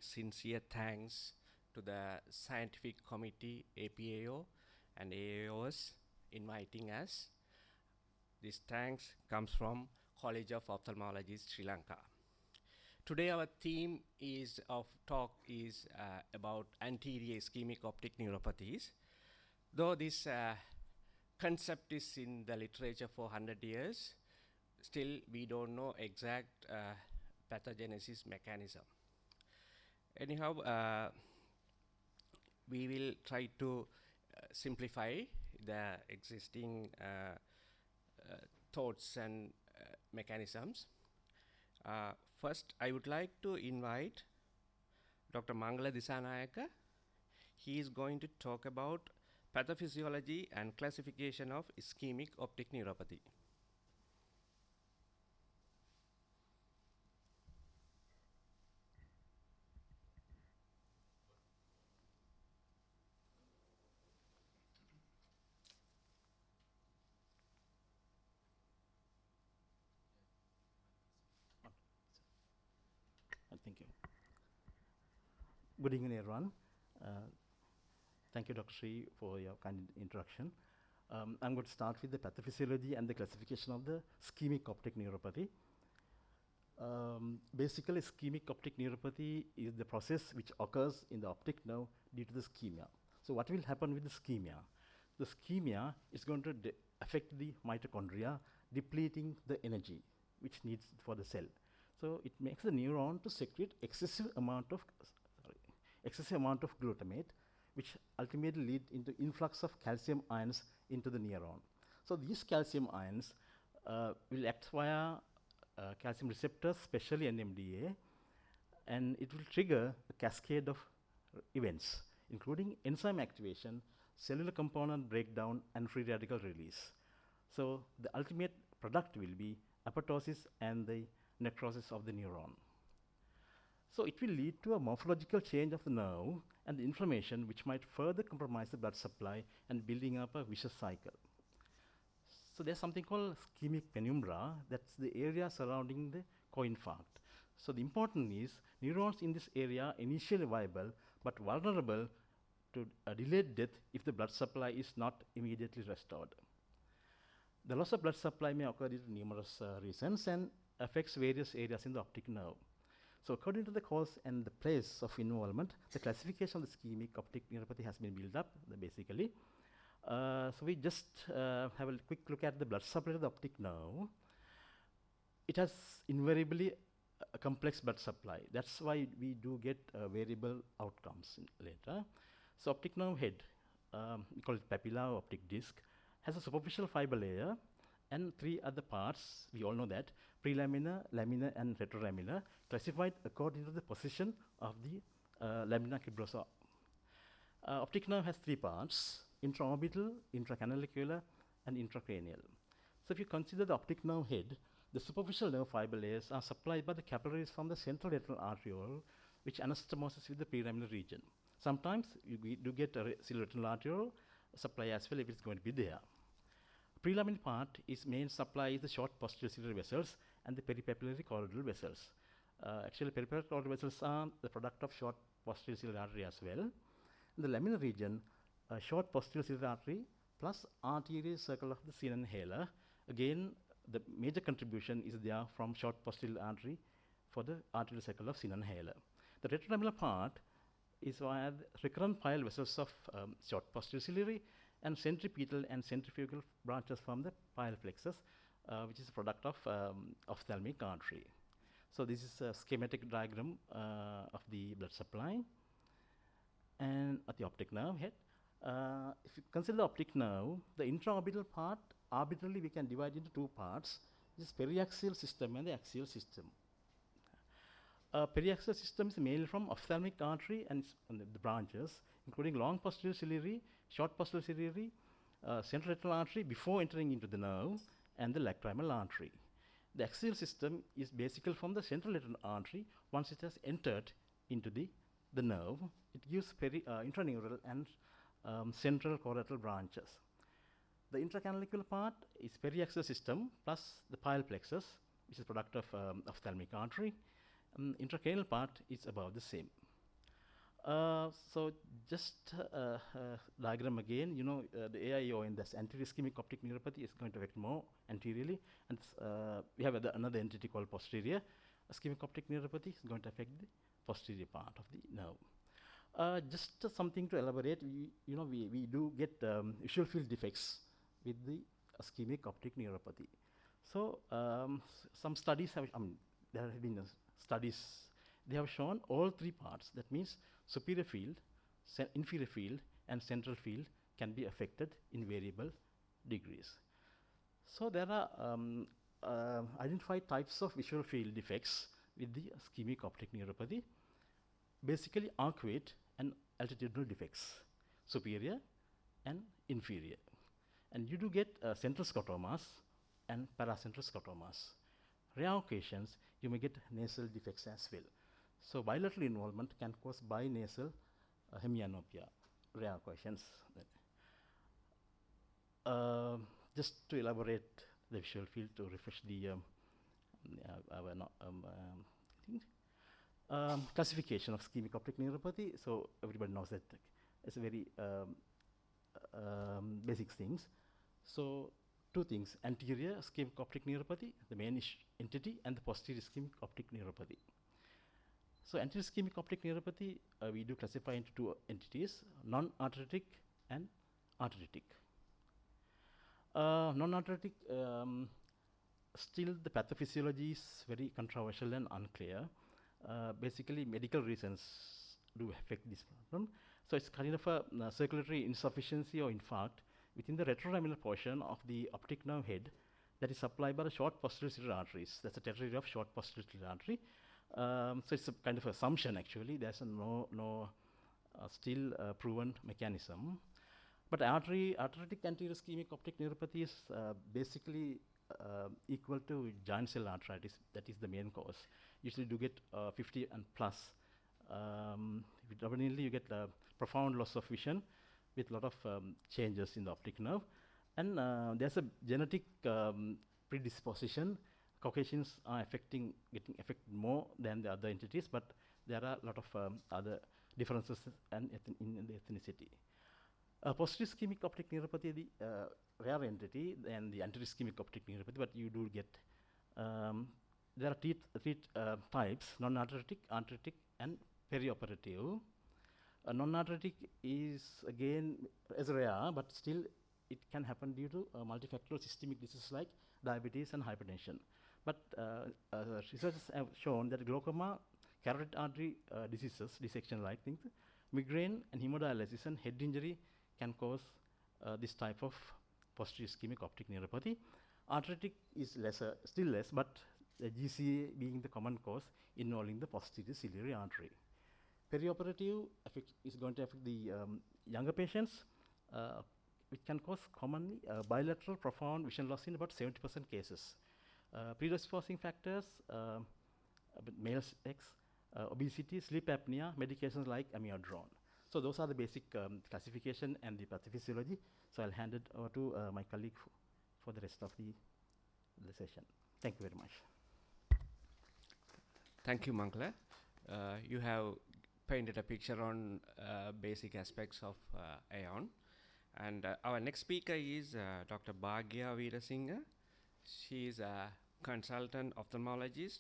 sincere thanks to the scientific committee, APAO and AIOS inviting us. This thanks comes from College of Ophthalmologists, Sri Lanka. Today our theme of talk is about anterior ischemic optic neuropathies. Though this concept is in the literature for 100 years, still we don't know exact pathogenesis mechanism. Anyhow, we will try to simplify the existing thoughts and mechanisms. First, I would like to invite Dr. Mangala Disanayaka. He is going to talk about pathophysiology and classification of ischemic optic neuropathy. Thank you. Good evening, everyone. Thank you, Dr. Sri, for your kind introduction. I'm going to start with the pathophysiology and the classification of the ischemic optic neuropathy. Basically, ischemic optic neuropathy is the process which occurs in the optic nerve due to the ischemia. So what will happen with the ischemia? The ischemia is going to affect the mitochondria, depleting the energy which needs for the cell. So it makes the neuron to secrete excessive amount of glutamate, which ultimately lead into influx of calcium ions into the neuron. So these calcium ions will act via calcium receptors, especially NMDA, and it will trigger a cascade of events, including enzyme activation, cellular component breakdown, and free radical release. So the ultimate product will be apoptosis and the necrosis of the neuron. So it will lead to a morphological change of the nerve and the inflammation, which might further compromise the blood supply and building up a vicious cycle. So there's something called ischemic penumbra, that's the area surrounding the co-infarct. So the important is neurons in this area initially viable but vulnerable to a delayed death if the blood supply is not immediately restored. The loss of blood supply may occur due to numerous reasons and affects various areas in the optic nerve. So according to the cause and the place of involvement, the classification of the ischemic optic neuropathy has been built up, basically. So we just have a quick look at the blood supply to the optic nerve. It has invariably a complex blood supply. That's why we do get variable outcomes later. So optic nerve head, we call it papilla or optic disc, has a superficial fiber layer and three other parts, we all know that, prelaminar, laminar, and retrolaminar, classified according to the position of the lamina fibrosa. Optic nerve has three parts: intraorbital, intracanalicular, and intracranial. So if you consider the optic nerve head, the superficial nerve fiber layers are supplied by the capillaries from the central retinal arteriole, which anastomoses with the prelaminar region. Sometimes we do get a retinal arteriole supply as well if it's going to be there. Prelaminar part is main supply is the short posterior ciliary vessels and the peripapillary choroidal vessels. Actually, peripapillary choroidal vessels are the product of short posterior ciliary artery as well. In the laminar region, short posterior ciliary artery plus arterial circle of the sin inhaler. Again, the major contribution is there from short posterior artery for the arterial circle of sin inhaler. The retrolaminar part is via the recurrent pile vessels of short posterior ciliary and centripetal and centrifugal branches from the pile plexus, which is a product of ophthalmic artery. So this is a schematic diagram of the blood supply. And at the optic nerve head, if you consider the optic nerve, the intraorbital part, arbitrarily we can divide into two parts. This is periaxial system and the axial system. Periaxial system is mainly from ophthalmic artery and the branches, including long posterior ciliary, short posterior ciliary, central retinal artery before entering into the nerve, and the lacrimal artery. The axial system is basically from the central retinal artery. Once it has entered into the nerve, it gives intraneural and central choroidal branches. The intracanalicular part is periaxial system plus the pile plexus, which is product of ophthalmic artery. Intracranial part is about the same. So just diagram again, the AIO in this anterior ischemic optic neuropathy is going to affect more anteriorly, and we have another entity called posterior ischemic optic neuropathy is going to affect the posterior part of the nerve. Just something to elaborate, we do get visual field defects with the ischemic optic neuropathy. So some studies have, there have been studies, they have shown all three parts. That means superior field, inferior field, and central field can be affected in variable degrees. So there are identified types of visual field defects with the ischemic optic neuropathy. Basically arcuate and altitudinal defects, superior and inferior. And you do get central scotomas and paracentral scotomas. Rare occasions, you may get nasal defects as well. So bilateral involvement can cause binasal hemianopia, rare occasions. Just to elaborate the visual field to refresh the classification of ischemic optic neuropathy. So everybody knows that it's a very basic things. So two things: anterior ischemic optic neuropathy, the main entity, and the posterior ischemic optic neuropathy. So anterior ischemic optic neuropathy, we do classify into two entities: non-arteritic and arteritic. Non-arteritic, still the pathophysiology is very controversial and unclear. Basically, medical reasons do affect this problem. So it's kind of a circulatory insufficiency or infarct within the retrolaminar portion of the optic nerve head that is supplied by the short posterior ciliary arteries. That's the territory of short posterior ciliary artery. So it's a kind of assumption actually. There's no still proven mechanism. But arteritic anterior ischemic optic neuropathy is basically equal to giant cell arteritis. That is the main cause. Usually do get 50 and plus. Predominantly you get profound loss of vision with a lot of changes in the optic nerve. And there's a genetic predisposition. Caucasians are getting affected more than the other entities, but there are a lot of other differences in the ethnicity. Posterior ischemic optic neuropathy, the rare entity, than the anterior ischemic optic neuropathy, but you do get, there are three types: non-arteritic, arteritic, and perioperative. Non-arteritic is again as rare, but still it can happen due to multifactorial systemic diseases like diabetes and hypertension. But researchers have shown that glaucoma, carotid artery diseases, dissection-like things, migraine and hemodialysis and head injury can cause this type of posterior ischemic optic neuropathy. Arteritic is lesser, still less, but the GCA being the common cause involving the posterior ciliary artery. Perioperative is going to affect the younger patients, which can cause commonly bilateral profound vision loss in about 70% cases. Predisposing factors, male sex, obesity, sleep apnea, medications like amiodarone. So those are the basic classification and the pathophysiology. So I'll hand it over to my colleague for the rest of the session. Thank you very much. Thank you, Mangala. You have painted a picture on basic aspects of AION. And our next speaker is Dr. Bhagya Veerasinghe. She is a consultant ophthalmologist,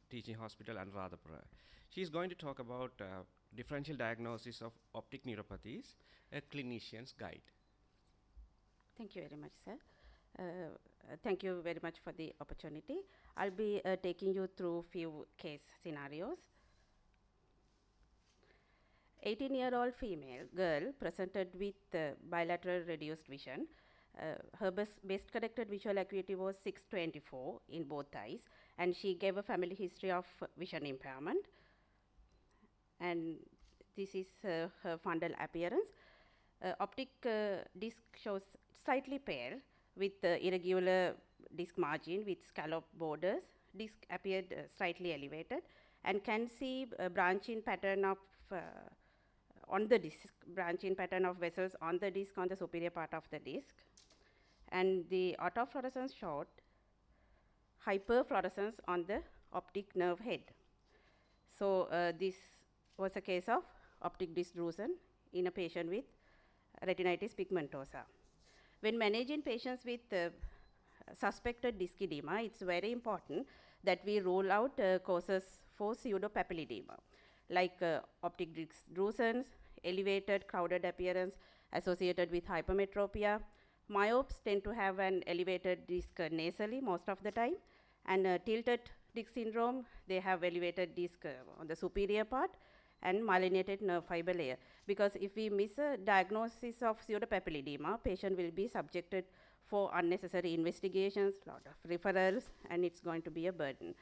teaching hospital Anuradhapura. She is going to talk about differential diagnosis of optic neuropathies, a clinician's guide. Thank you very much, sir. Thank you very much for the opportunity. I'll be taking you through few case scenarios. 18-year-old female girl presented with bilateral reduced vision. Her best corrected visual acuity was 624 in both eyes, and she gave a family history of vision impairment. And this is her fundal appearance. Optic disc shows slightly pale with irregular disc margin with scallop borders. Disc appeared slightly elevated, and can see a branching pattern of on the disc, branching pattern of vessels on the disc, on the superior part of the disc. And the autofluorescence showed hyperfluorescence on the optic nerve head. So this was a case of optic disc drusen in a patient with retinitis pigmentosa. When managing patients with suspected disc edema, it's very important that we rule out causes for pseudopapilledema, like optic disc drusens, elevated crowded appearance associated with hypermetropia. Myopes tend to have an elevated disc nasally most of the time, and tilted disc syndrome, they have elevated disc on the superior part and myelinated nerve fiber layer. Because if we miss a diagnosis of pseudopapilledema, patient will be subjected for unnecessary investigations, lot of referrals, and it's going to be a burden.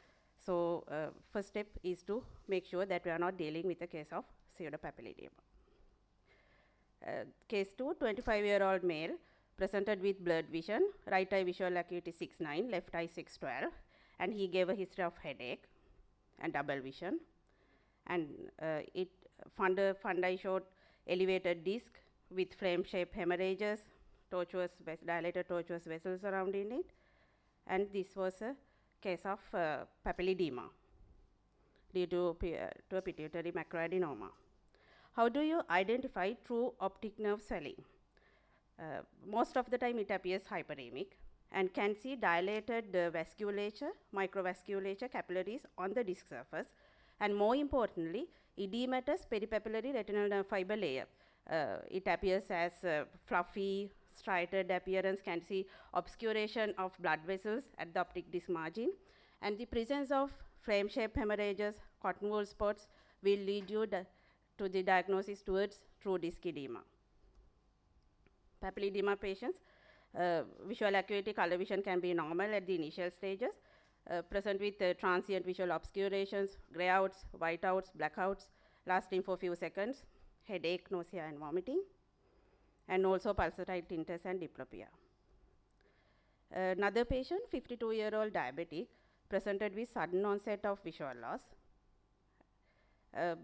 So first step is to make sure that we are not dealing with a case of pseudopapilledema. Case 2, 25-year-old male, presented with blurred vision, right eye visual acuity 6.9, left eye 6.12, and he gave a history of headache and double vision. And fundi showed elevated disc with flame-shaped hemorrhages, dilated tortuous vessels surrounding it, and this was a case of papilledema due to a pituitary macroadenoma. How do you identify true optic nerve swelling? Most of the time it appears hyperemic and can see dilated vasculature, microvasculature capillaries on the disc surface, and more importantly, edematous peripapillary retinal nerve fiber layer. It appears as fluffy, striated appearance, can see obscuration of blood vessels at the optic disc margin, and the presence of flame-shaped hemorrhages, cotton wool spots will lead you to the diagnosis towards true disc edema. Papilledema patients, visual acuity, color vision can be normal at the initial stages, present with transient visual obscurations, grayouts, whiteouts, blackouts, lasting for few seconds, headache, nausea, and vomiting, and also pulsatile tinnitus and diplopia. Another patient, 52-year-old diabetic, presented with sudden onset of visual loss.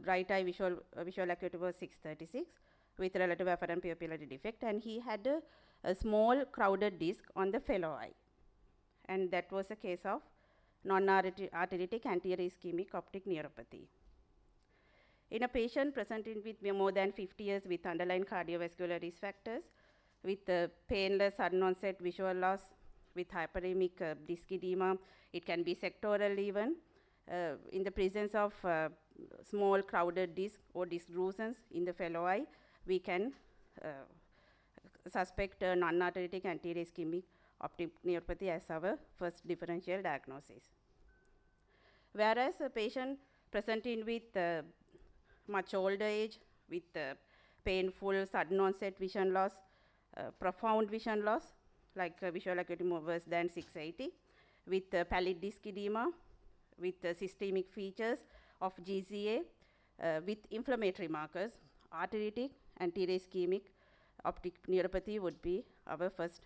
Right eye visual acuity was 636 with relative apparent pupillary defect, and he had a small crowded disc on the fellow eye, and that was a case of non-arteritic anterior ischemic optic neuropathy. In a patient presenting with more than 50 years with underlying cardiovascular risk factors, with painless sudden onset visual loss, with hyperemic disc edema, it can be sectoral even, in the presence of small crowded disc or disc drusens in the fellow eye, we can suspect non-arteritic anterior ischemic optic neuropathy as our first differential diagnosis. Whereas a patient presenting with much older age with painful sudden onset vision loss, profound vision loss, like visual acuity worse than 680, with pallid disc edema, with systemic features of GCA, with inflammatory markers, arteritic, anterior ischemic optic neuropathy would be our first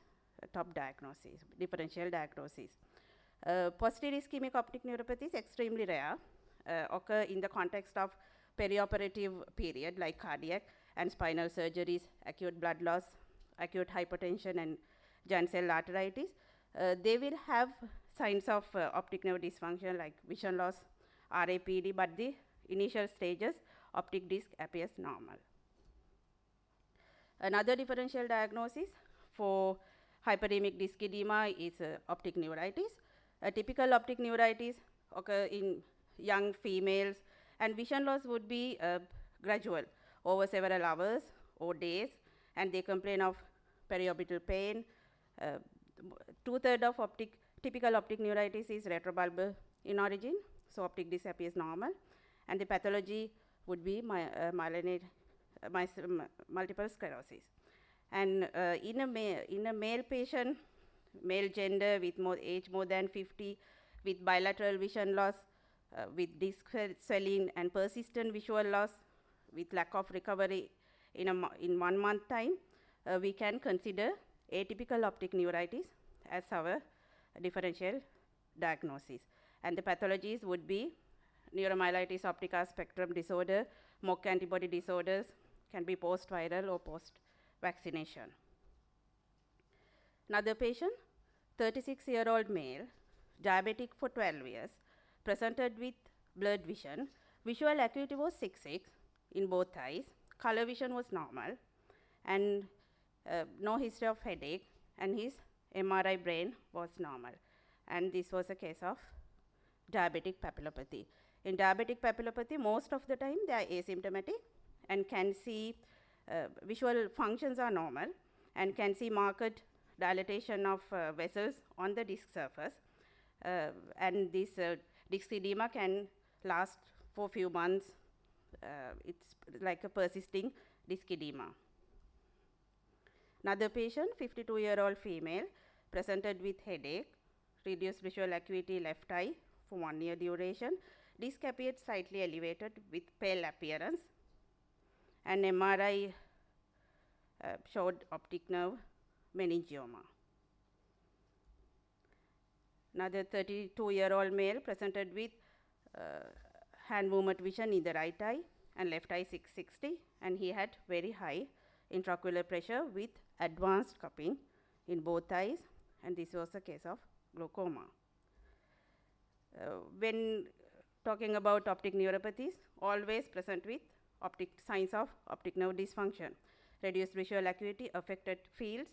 top diagnosis, differential diagnosis. Posterior ischemic optic neuropathy is extremely rare, occur in the context of perioperative period like cardiac and spinal surgeries, acute blood loss, acute hypertension, and giant cell arteritis. They will have signs of optic nerve dysfunction like vision loss, RAPD, but the initial stages optic disc appears normal. Another differential diagnosis for hyperemic disc edema is optic neuritis. A typical optic neuritis occur in young females, and vision loss would be gradual over several hours or days, and they complain of periorbital pain. 2/3 of typical optic neuritis is retrobulbar in origin, so optic disc appears normal, and the pathology would be multiple sclerosis. And in a male patient, male gender with age more than 50, with bilateral vision loss, with disc swelling and persistent visual loss, with lack of recovery in 1 month time, we can consider atypical optic neuritis as our differential diagnosis. And the pathologies would be neuromyelitis optica spectrum disorder, MOC antibody disorders, can be post-viral or post-vaccination. Another patient, 36-year-old male, diabetic for 12 years, presented with blurred vision. Visual acuity was 6.6, in both eyes. Color vision was normal, and no history of headache, and his MRI brain was normal. And this was a case of diabetic papillopathy. In diabetic papillopathy, most of the time they are asymptomatic and can see visual functions are normal and can see marked dilatation of vessels on the disc surface. And this disc edema can last for a few months. It's like a persisting disc edema. Another patient, 52-year-old female, presented with headache, reduced visual acuity left eye for 1 year duration. Disc appeared slightly elevated with pale appearance, and MRI showed optic nerve meningioma. Another 32-year-old male presented with hand movement vision in the right eye and left eye 660, and he had very high intraocular pressure with advanced cupping in both eyes, and this was a case of glaucoma. When talking about optic neuropathies, always present with signs of optic nerve dysfunction, reduced visual acuity, affected fields,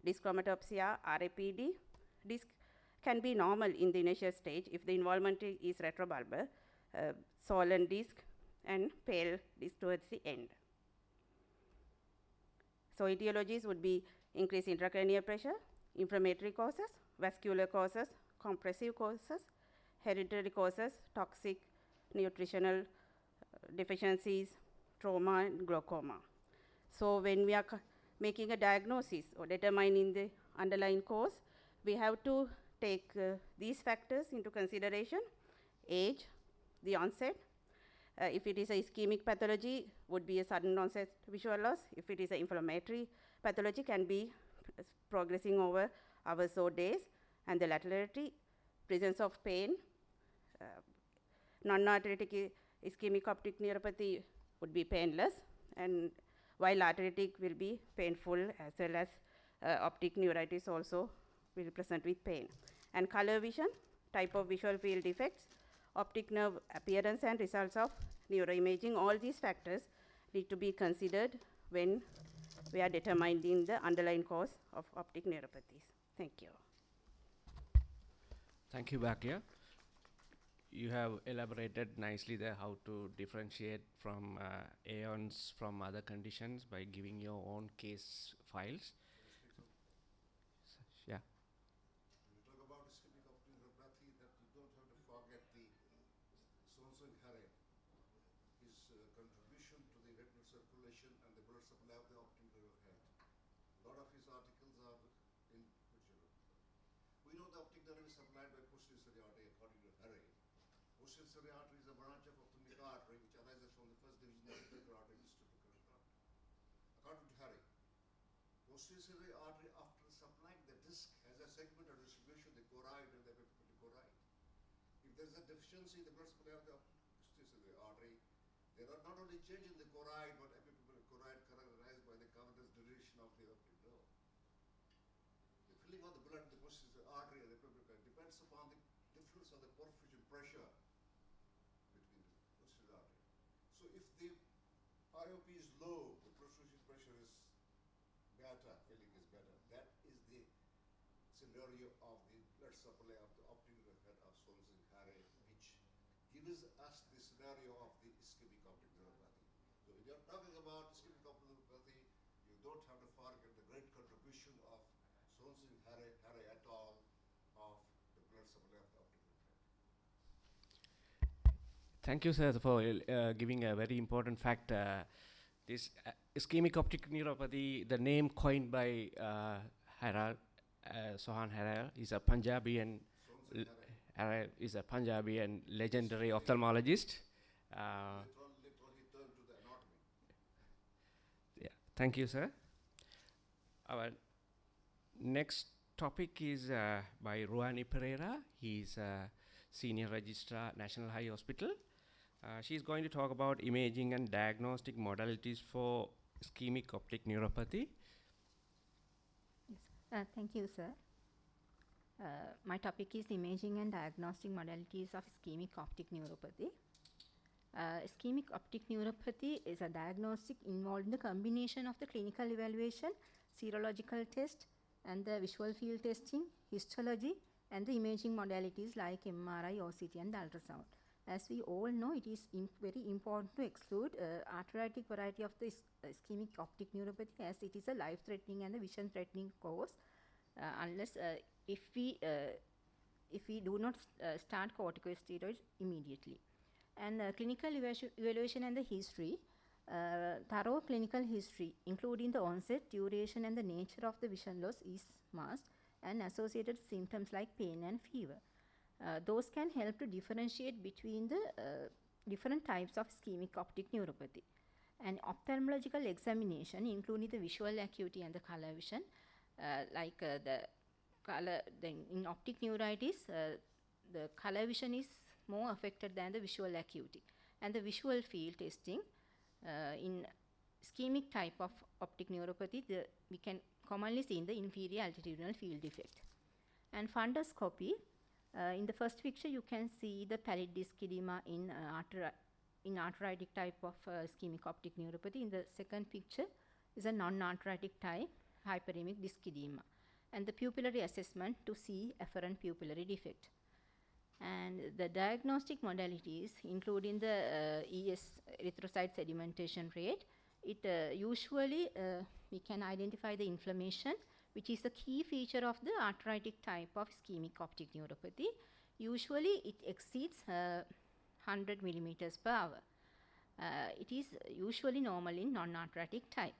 disc chromatopsia, RAPD. Disc can be normal in the initial stage if the involvement is retrobulbar, swollen disc, and pale disc towards the end. So etiologies would be increased intracranial pressure, inflammatory causes, vascular causes, compressive causes, hereditary causes, toxic nutritional deficiencies, trauma, and glaucoma. So when we are making a diagnosis or determining the underlying cause, we have to take these factors into consideration: age, the onset. If it is a ischemic pathology, would be a sudden onset visual loss. If it is an inflammatory pathology, can be progressing over hours or days. And the laterality, presence of pain. Non-arthritic ischemic optic neuropathy would be painless, and while arthritic will be painful, as well as optic neuritis also will present with pain. And color vision, type of visual field defects, optic nerve appearance and results of neuroimaging, all these factors need to be considered when we are determining the underlying cause of optic neuropathies. Thank you. Thank you, Bhakia. You have elaborated nicely there how to differentiate from AIONs from other conditions by giving your own case files. Yeah. When you talk about ischemic optic neuropathy, that you don't have to forget the Sonson-Harry, his contribution to the retinal circulation and the blood supply of the optic nerve head. A lot of his articles are in literature. We know the optic nerve is supplied by posterior ciliary artery according to Harry. Posterior ciliary artery is a branch of ophthalmic artery which arises from the first division of the ocular artery, ocular artery. According to Harry, posterior ciliary artery, after supplying the disc, has a segmented distribution, the choroid and the epiphyseal. If there is a deficiency in the blood supply of the posterior ciliary artery, there are not only change in the choroid, but epiphyseal choroid characterized by the cavernous degeneration of the optic nerve. The filling of the blood in the posterior artery and the epiphyseal depends upon the difference of the perfusion pressure between the posterior artery. So if the IOP is low, the perfusion pressure is better, filling is better. That is the scenario of the blood supply of the optic nerve head of Sonson-Harry, which gives us the scenario of the ischemic optic neuropathy. So when you're talking about ischemic optic neuropathy, you don't have to forget the great contribution of Sonson-Harry et al. Of the blood supply of the optic nerve head. Thank you, sir, for giving a very important fact. This ischemic optic neuropathy, the name coined by Sohan Harel, is a Punjabi and legendary ophthalmologist. Literally turned to the anatomy. Yeah, thank you, sir. Our next topic is by Ruani Pereira. He's a senior registrar, National Eye Hospital. She's going to talk about imaging and diagnostic modalities for ischemic optic neuropathy. Yes, thank you, sir. My topic is imaging and diagnostic modalities of ischemic optic neuropathy. Ischemic optic neuropathy is a diagnostic involved in the combination of the clinical evaluation, serological test, and the visual field testing, histology, and the imaging modalities like MRI, OCT, and ultrasound. As we all know, it is very important to exclude arthritic variety of the ischemic optic neuropathy, as it is a life-threatening and a vision-threatening cause, unless if we do not start corticosteroids immediately. And clinical evaluation and the history, thorough clinical history, including the onset, duration, and the nature of the vision loss is must, and associated symptoms like pain and fever. Those can help to differentiate between the different types of ischemic optic neuropathy. And ophthalmological examination, including the visual acuity and the color vision, in optic neuritis, the color vision is more affected than the visual acuity. And the visual field testing in ischemic type of optic neuropathy, we can commonly see in the inferior altitudinal field defect. And fundoscopy, in the first picture you can see the pallid disc edema in arthritic type of ischemic optic neuropathy. In the second picture is a non-arthritic type hyperemic disc edema, and the pupillary assessment to see afferent pupillary defect. And the diagnostic modalities, including the ES, erythrocyte sedimentation rate, it usually we can identify the inflammation, which is a key feature of the arthritic type of ischemic optic neuropathy. Usually it exceeds 100 millimeters per hour. It is usually normal in non-arthritic type.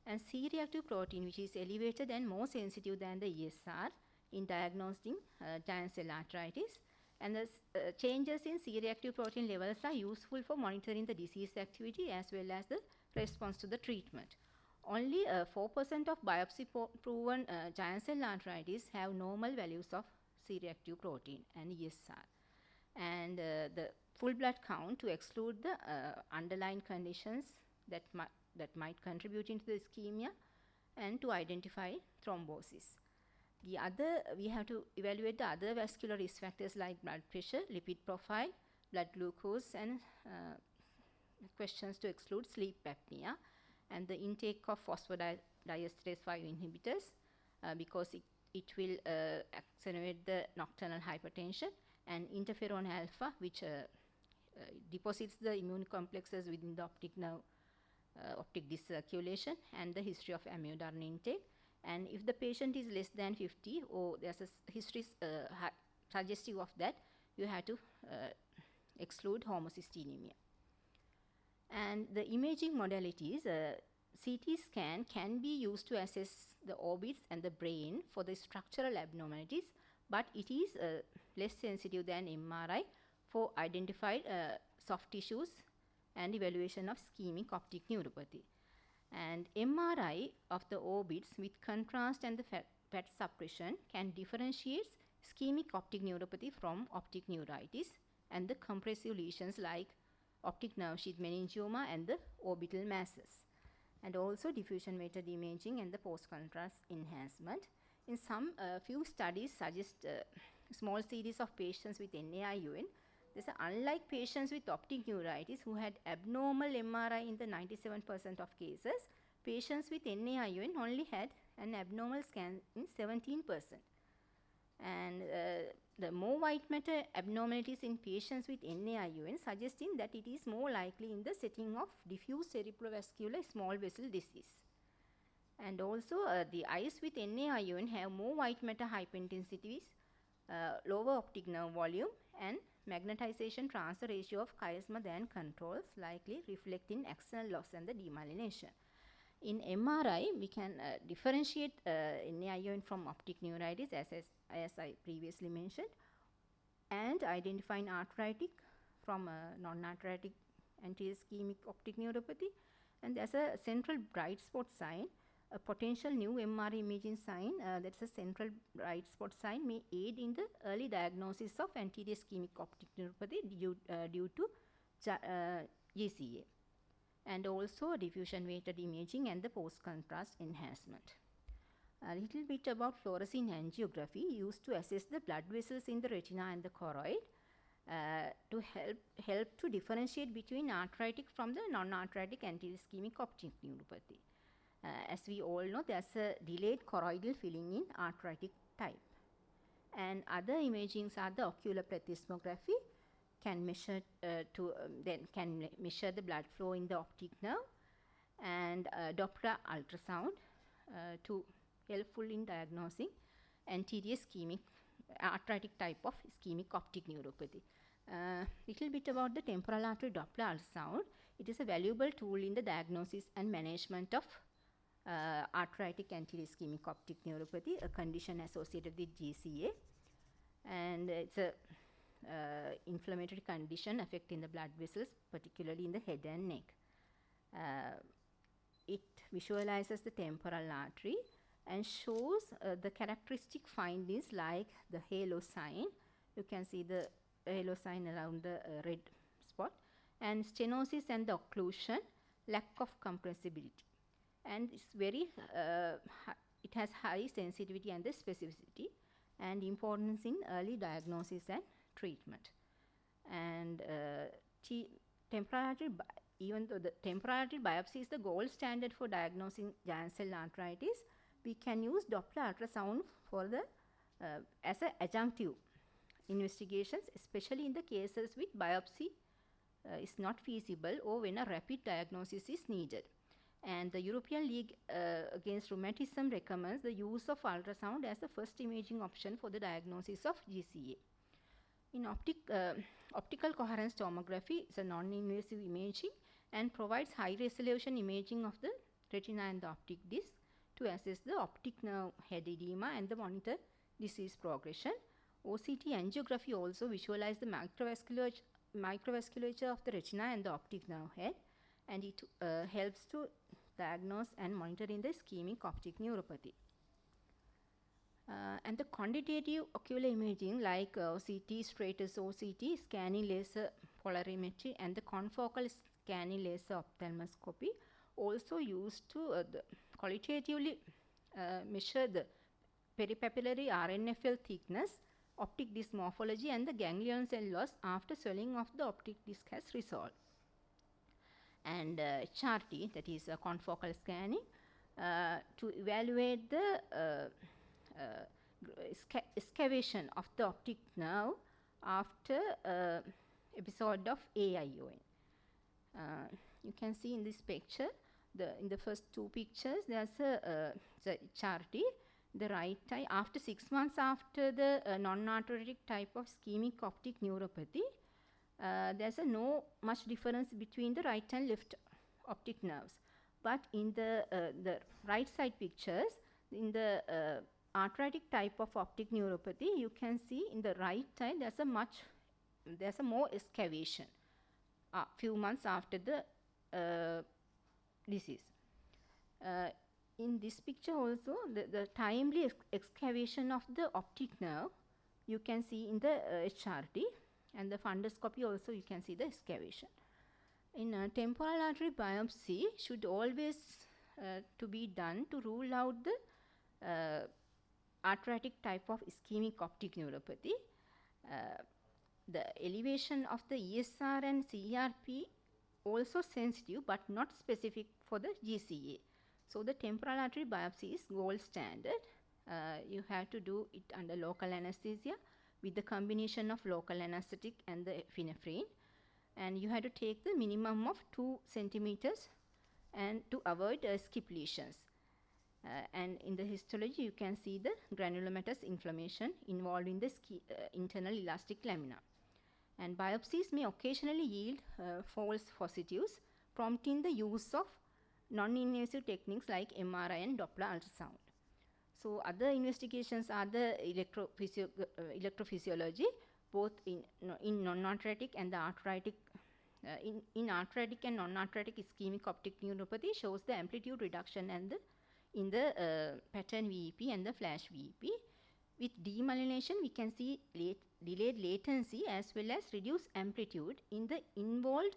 And C-reactive protein, which is elevated and more sensitive than the ESR in diagnosing giant cell arthritis. And the changes in C-reactive protein levels are useful for monitoring the disease activity as well as the response to the treatment. Only 4% of biopsy-proven giant cell arthritis have normal values of C-reactive protein and ESR. And the full blood count to exclude the underlying conditions that might contribute into the ischemia, and to identify thrombosis. We have to evaluate the other vascular risk factors like blood pressure, lipid profile, blood glucose, and questions to exclude sleep apnea, and the intake of phosphodiesterase 5 inhibitors because it will accelerate the nocturnal hypertension, and interferon alpha, which deposits the immune complexes within the optic nerve, optic disc circulation, and the history of amiodarone intake. And if the patient is less than 50 or there's a history suggestive of that, you have to exclude homocystinemia. And the imaging modalities, CT scan can be used to assess the orbits and the brain for the structural abnormalities, but it is less sensitive than MRI for identified soft tissues and evaluation of ischemic optic neuropathy. And MRI of the orbits with contrast and the fat suppression can differentiate ischemic optic neuropathy from optic neuritis and the compressive lesions like optic nerve sheath meningioma and the orbital masses. And also diffusion weighted imaging and the post-contrast enhancement. In some few studies suggest small series of patients with NAION. Unlike patients with optic neuritis who had abnormal MRI in the 97% of cases, patients with NAION only had an abnormal scan in 17%. And the more white matter abnormalities in patients with NAION suggesting that it is more likely in the setting of diffuse cerebrovascular small vessel disease. And also the eyes with NAION have more white matter hyperintensities, lower optic nerve volume, and magnetization transfer ratio of chiasma than controls, likely reflecting axonal loss and the demyelination. In MRI, we can differentiate NAION from optic neuritis as I previously mentioned, and identifying arthritic from non-arthritic anti-ischemic optic neuropathy. And there's a central bright spot sign, a potential new MRI imaging sign, that's a central bright spot sign, may aid in the early diagnosis of anterior ischemic optic neuropathy due to GCA. And also diffusion weighted imaging and the post-contrast enhancement. A little bit about fluorescein angiography used to assess the blood vessels in the retina and the choroid. to help to differentiate between arthritic from the non-arthritic anterior ischemic optic neuropathy. As we all know, there's a delayed choroidal filling in arthritic type. And other imagings are the ocular plethysmography, can measure measure the blood flow in the optic nerve, and Doppler ultrasound to helpful in diagnosing anterior ischemic arthritic type of ischemic optic neuropathy. Little bit about the temporal artery Doppler ultrasound. It is a valuable tool in the diagnosis and management of arthritic anterior ischemic optic neuropathy, a condition associated with GCA, and it's a inflammatory condition affecting the blood vessels, particularly in the head and neck. It visualizes the temporal artery and shows the characteristic findings like the halo sign. You can see the halo sign around the red spot, and stenosis and the occlusion, lack of compressibility. And it's very, it has high sensitivity and the specificity and importance in early diagnosis and treatment. And temporal artery, even though the temporal artery biopsy is the gold standard for diagnosing giant cell arthritis, we can use Doppler ultrasound for the as an adjunctive investigations, especially in the cases with biopsy is not feasible or when a rapid diagnosis is needed. And the European League Against Rheumatism recommends the use of ultrasound as the first imaging option for the diagnosis of GCA. In optical coherence tomography is a non-invasive imaging and provides high-resolution imaging of the retina and the optic disc to assess the optic nerve head edema and the monitor disease progression. OCT angiography also visualizes the microvasculature of the retina and the optic nerve head, and it helps to diagnose and monitor in the ischemic optic neuropathy. And the quantitative ocular imaging like OCT, stratus OCT, scanning laser polarimetry, and the confocal scanning laser ophthalmoscopy also used to qualitatively measure the peripapillary RNFL thickness, optic disc morphology, and the ganglion cell loss after swelling of the optic disc has resolved. And HRT, that is confocal scanning, to evaluate the excavation of the optic nerve after episode of AION. You can see in this picture, in the first two pictures, there's a HRT. The right eye, after 6 months after the non-arthritic type of ischemic optic neuropathy, there's no much difference between the right and left optic nerves. But in the right side pictures, in the arthritic type of optic neuropathy, you can see in the right eye there's a more excavation a few months after the disease. In this picture also, the timely excavation of the optic nerve you can see in the HRT, and the fundoscopy also you can see the excavation. In temporal artery biopsy should always to be done to rule out the arthritic type of ischemic optic neuropathy. The elevation of the ESR and CRP also sensitive but not specific for the GCA. So the temporal artery biopsy is gold standard. You have to do it under local anesthesia with the combination of local anesthetic and the epinephrine, and you have to take the minimum of 2 centimeters and to avoid skip lesions. And in the histology you can see the granulomatous inflammation involved in the internal elastic lamina. And biopsies may occasionally yield false positives, prompting the use of non-invasive techniques like MRI and Doppler ultrasound. So other investigations are the electrophysiology, both in non-arthritic and the arthritic. In arthritic and non-arthritic ischemic optic neuropathy shows the amplitude reduction and in the pattern VEP and the flash VEP. With demyelination, we can see delayed latency as well as reduced amplitude in the involved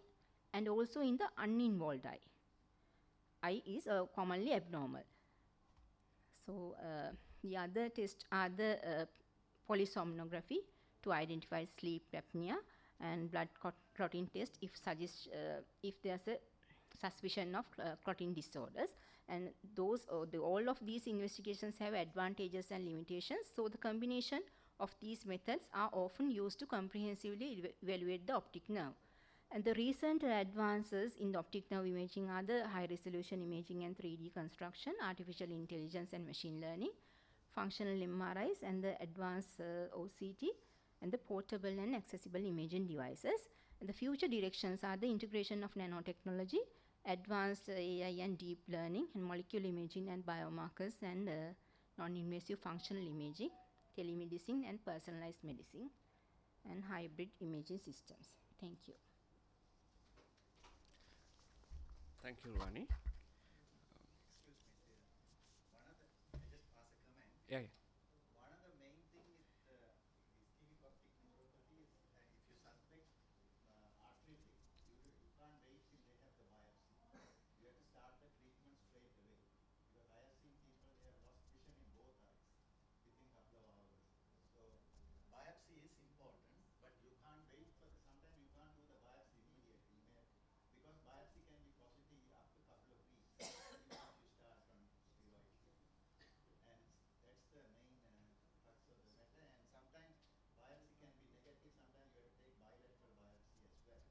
and also in the uninvolved eye. Eye is commonly abnormal. So the other tests are the polysomnography to identify sleep apnea, and blood clotting test if there's a suspicion of clotting disorders. And all of these investigations have advantages and limitations. So the combination of these methods are often used to comprehensively evaluate the optic nerve. And the recent advances in the optic nerve imaging are the high resolution imaging and 3D construction, artificial intelligence and machine learning, functional MRIs, and the advanced OCT, and the portable and accessible imaging devices. And the future directions are the integration of nanotechnology, advanced AI and deep learning, and molecular imaging and biomarkers, and non-invasive functional imaging, telemedicine and personalized medicine, and hybrid imaging systems. Thank you. Thank you, Ronnie. Excuse me, sir. I just pass a comment. Yeah. One of the main thing with ischemic optic neuropathy is if you suspect arthritic, you can't wait till they have the biopsy. You have to start the treatment straight away. Because I have seen people, they have lost vision in both eyes within a couple of hours. So biopsy is important, but you can't wait for sometimes you can't do the biopsy immediately. Because biopsy can be positive up to a couple of weeks even if you start on steroids. And that's the main crux of the matter. And sometimes biopsy can be negative. Sometimes you have to take bilateral biopsy as well.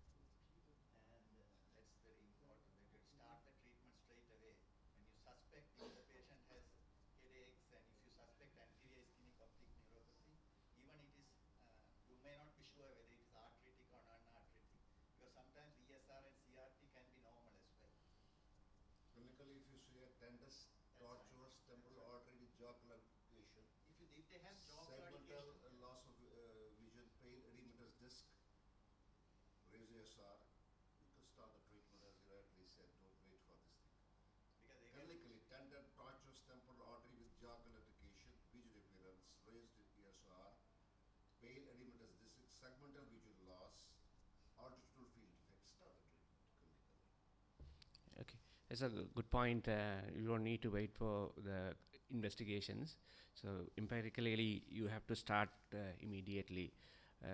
And that's very important that you start the treatment straight away. When you suspect if the patient has headaches and if you suspect anterior ischemic optic neuropathy, even it is, you may not be sure whether it is arthritic or non-arthritic. Because sometimes ESR and CRT can be normal as well. Clinically, if you see a tendus, tortuous temporal artery with jaw claudication, If they have jaw segmental claudication, loss of vision, pale edematous disc, raise ASR, you can start the treatment as you rightly said. Don't wait for this thing. because they Clinically, tendon, tortuous temporal artery with jaw claudication, visual appearance, raised ESR, pale edematous disc, segmental visual loss, artificial field defect, start the treatment clinically. Okay, that's a good point. You don't need to wait for the investigations. So empirically, you have to start immediately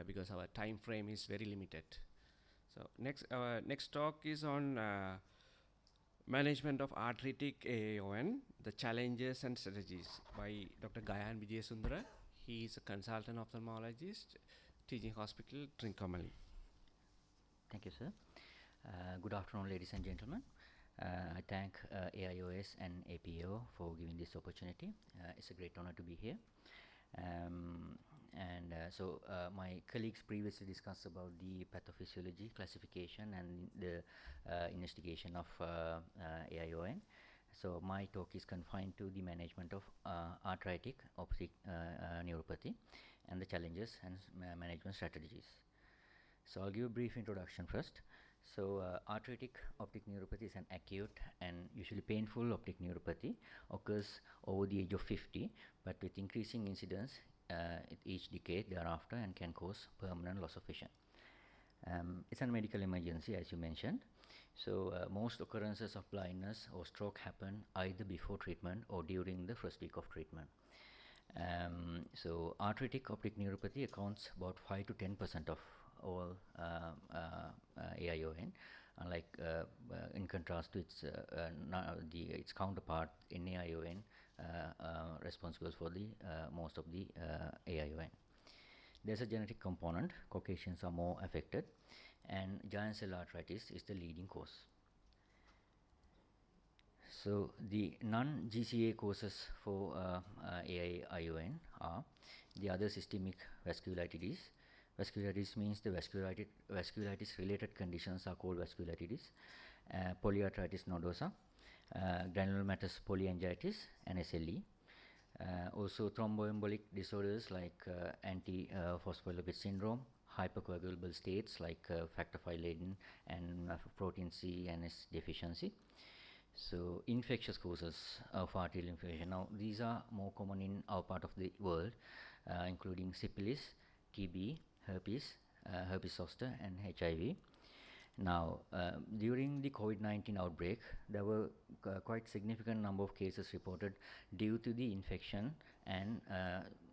because our time frame is very limited. So next talk is on management of arthritic AAON, the challenges and strategies by Dr. Gayan Vijayasundara. He is a consultant ophthalmologist, teaching hospital, Trincomalee. Thank you, sir. Good afternoon, ladies and gentlemen. I thank AIOS and APO for giving this opportunity. It's a great honor to be here. So my colleagues previously discussed about the pathophysiology, classification, and the investigation of AION. So my talk is confined to the management of arthritic optic neuropathy and the challenges and management strategies. So I'll give a brief introduction first. So arthritic optic neuropathy is an acute and usually painful optic neuropathy, occurs over the age of 50, but with increasing incidence at each decade thereafter, and can cause permanent loss of vision. It's a medical emergency, as you mentioned. So most occurrences of blindness or stroke happen either before treatment or during the first week of treatment. So arthritic optic neuropathy accounts about 5 to 10% of all AION, unlike in contrast to its counterpart in AION, responsible for the most of the AION. There's a genetic component. Caucasians are more affected, and giant cell arthritis is the leading cause. So the non-GCA causes for AION are the other systemic vasculitis. Vasculitis means the vasculitis-related conditions are called vasculitis. Polyarthritis nodosa, granulomatous polyangiitis, and SLE. Also thromboembolic disorders like antiphospholipid syndrome, hypercoagulable states like factor V Leiden and protein C and S deficiency. So infectious causes of arterial inflammation. Now these are more common in our part of the world, including syphilis, TB, herpes zoster, and HIV. Now, during the COVID-19 outbreak, there were quite significant number of cases reported due to the infection, and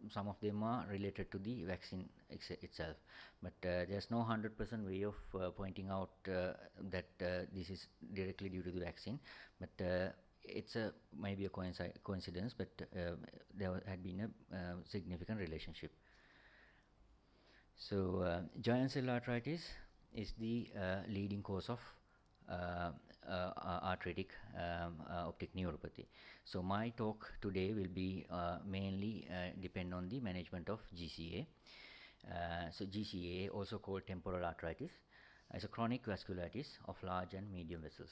some of them are related to the vaccine itself. But there's no 100% way of pointing out that this is directly due to the vaccine. But it's maybe a coincidence, but there had been a significant relationship. So, giant cell arteritis is the leading cause of arthritic optic neuropathy. So, my talk today will be mainly depend on the management of GCA. So, GCA, also called temporal arteritis, is a chronic vasculitis of large and medium vessels.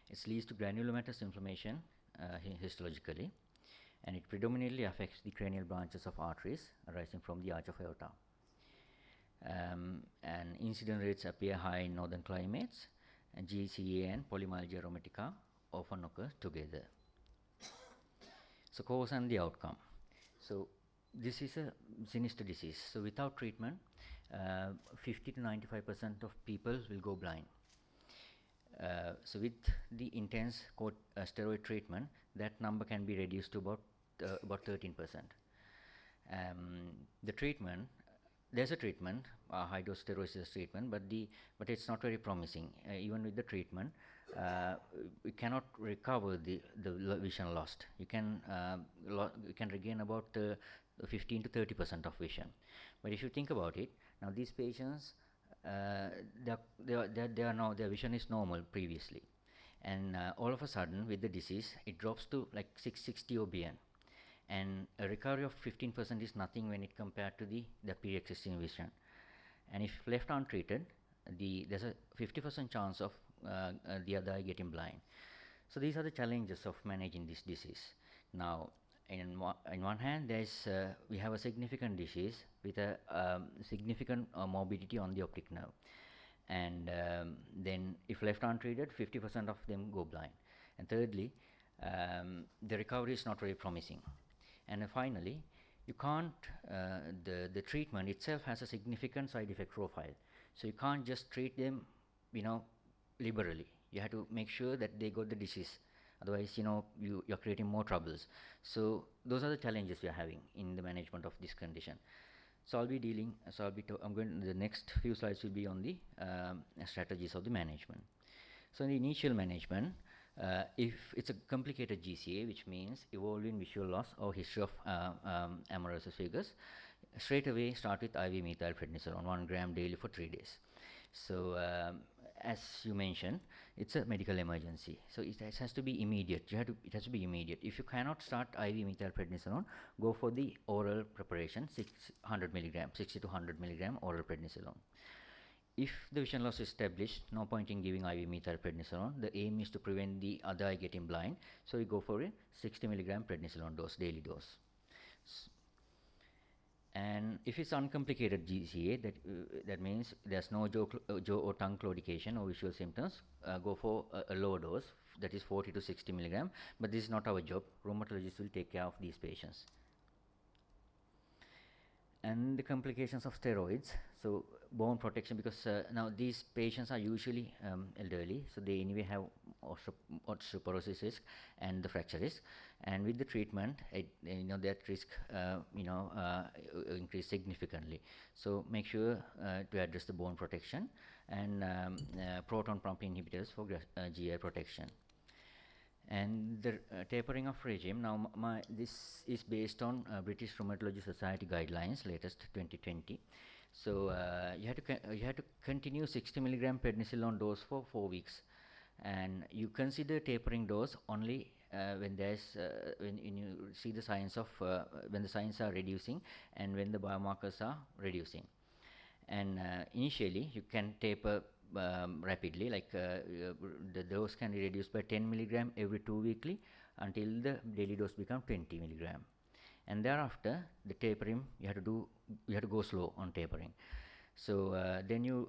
It leads to granulomatous inflammation histologically, and it predominantly affects the cranial branches of arteries arising from the arch of aorta. And incidence rates appear high in northern climates, and GCA and polymyalgia rheumatica often occur together. So, cause and the outcome. So, this is a sinister disease. So, without treatment, 50 to 95% of people will go blind. So, with the intense steroid treatment, that number can be reduced to about 13%. The treatment, there's a treatment, high-dose steroids is a treatment, but it's not very promising. Even with the treatment, we cannot recover the vision lost. You can regain about 15 to 30% of vision. But if you think about it, now these patients, their vision is normal previously, and all of a sudden with the disease, it drops to like 660 or beyond. And a recovery of 15% is nothing when it compared to the pre-existing vision. And if left untreated, there's a 50% chance of the other eye getting blind. So these are the challenges of managing this disease. Now, in one hand, we have a significant disease with a significant morbidity on the optic nerve. And then if left untreated, 50% of them go blind. And thirdly, the recovery is not very promising. And finally, you can't, the treatment itself has a significant side effect profile. So you can't just treat them, liberally. You have to make sure that they got the disease. Otherwise, you're creating more troubles. So those are the challenges we are having in the management of this condition. So I'm going, the next few slides will be on the strategies of the management. So in the initial management, if it's a complicated GCA, which means evolving visual loss or history of amaurosis figures, straight away start with IV methylprednisolone, 1 gram daily for 3 days. So as you mentioned, it's a medical emergency. So it has to be immediate. It has to be immediate. If you cannot start IV methylprednisolone, go for the oral preparation, 600 milligram, 60 to 100 milligram oral prednisolone. If the vision loss is established, no point in giving IV methylprednisolone. The aim is to prevent the other eye getting blind. So we go for a 60 milligram prednisolone dose, daily dose. And if it's uncomplicated GCA, that means there's no jaw or tongue claudication or visual symptoms, go for a lower dose, that is 40 to 60 milligram. But this is not our job. Rheumatologists will take care of these patients. And the complications of steroids, so bone protection, because now these patients are usually elderly, so they anyway have osteoporosis risk and the fracture risk, and with the treatment, that risk increase significantly. So make sure to address the bone protection and proton pump inhibitors for GI protection. And the tapering of regime, now this is based on British Rheumatology Society guidelines, latest 2020. So you have to continue 60 milligram prednisolone dose for 4 weeks, and you consider tapering dose only when you see the signs of when the signs are reducing and when the biomarkers are reducing. And initially you can taper rapidly, like the dose can be reduced by 10 milligram every 2 weekly until the daily dose becomes 20 milligram. And thereafter, the tapering, you have to go slow on tapering. So then you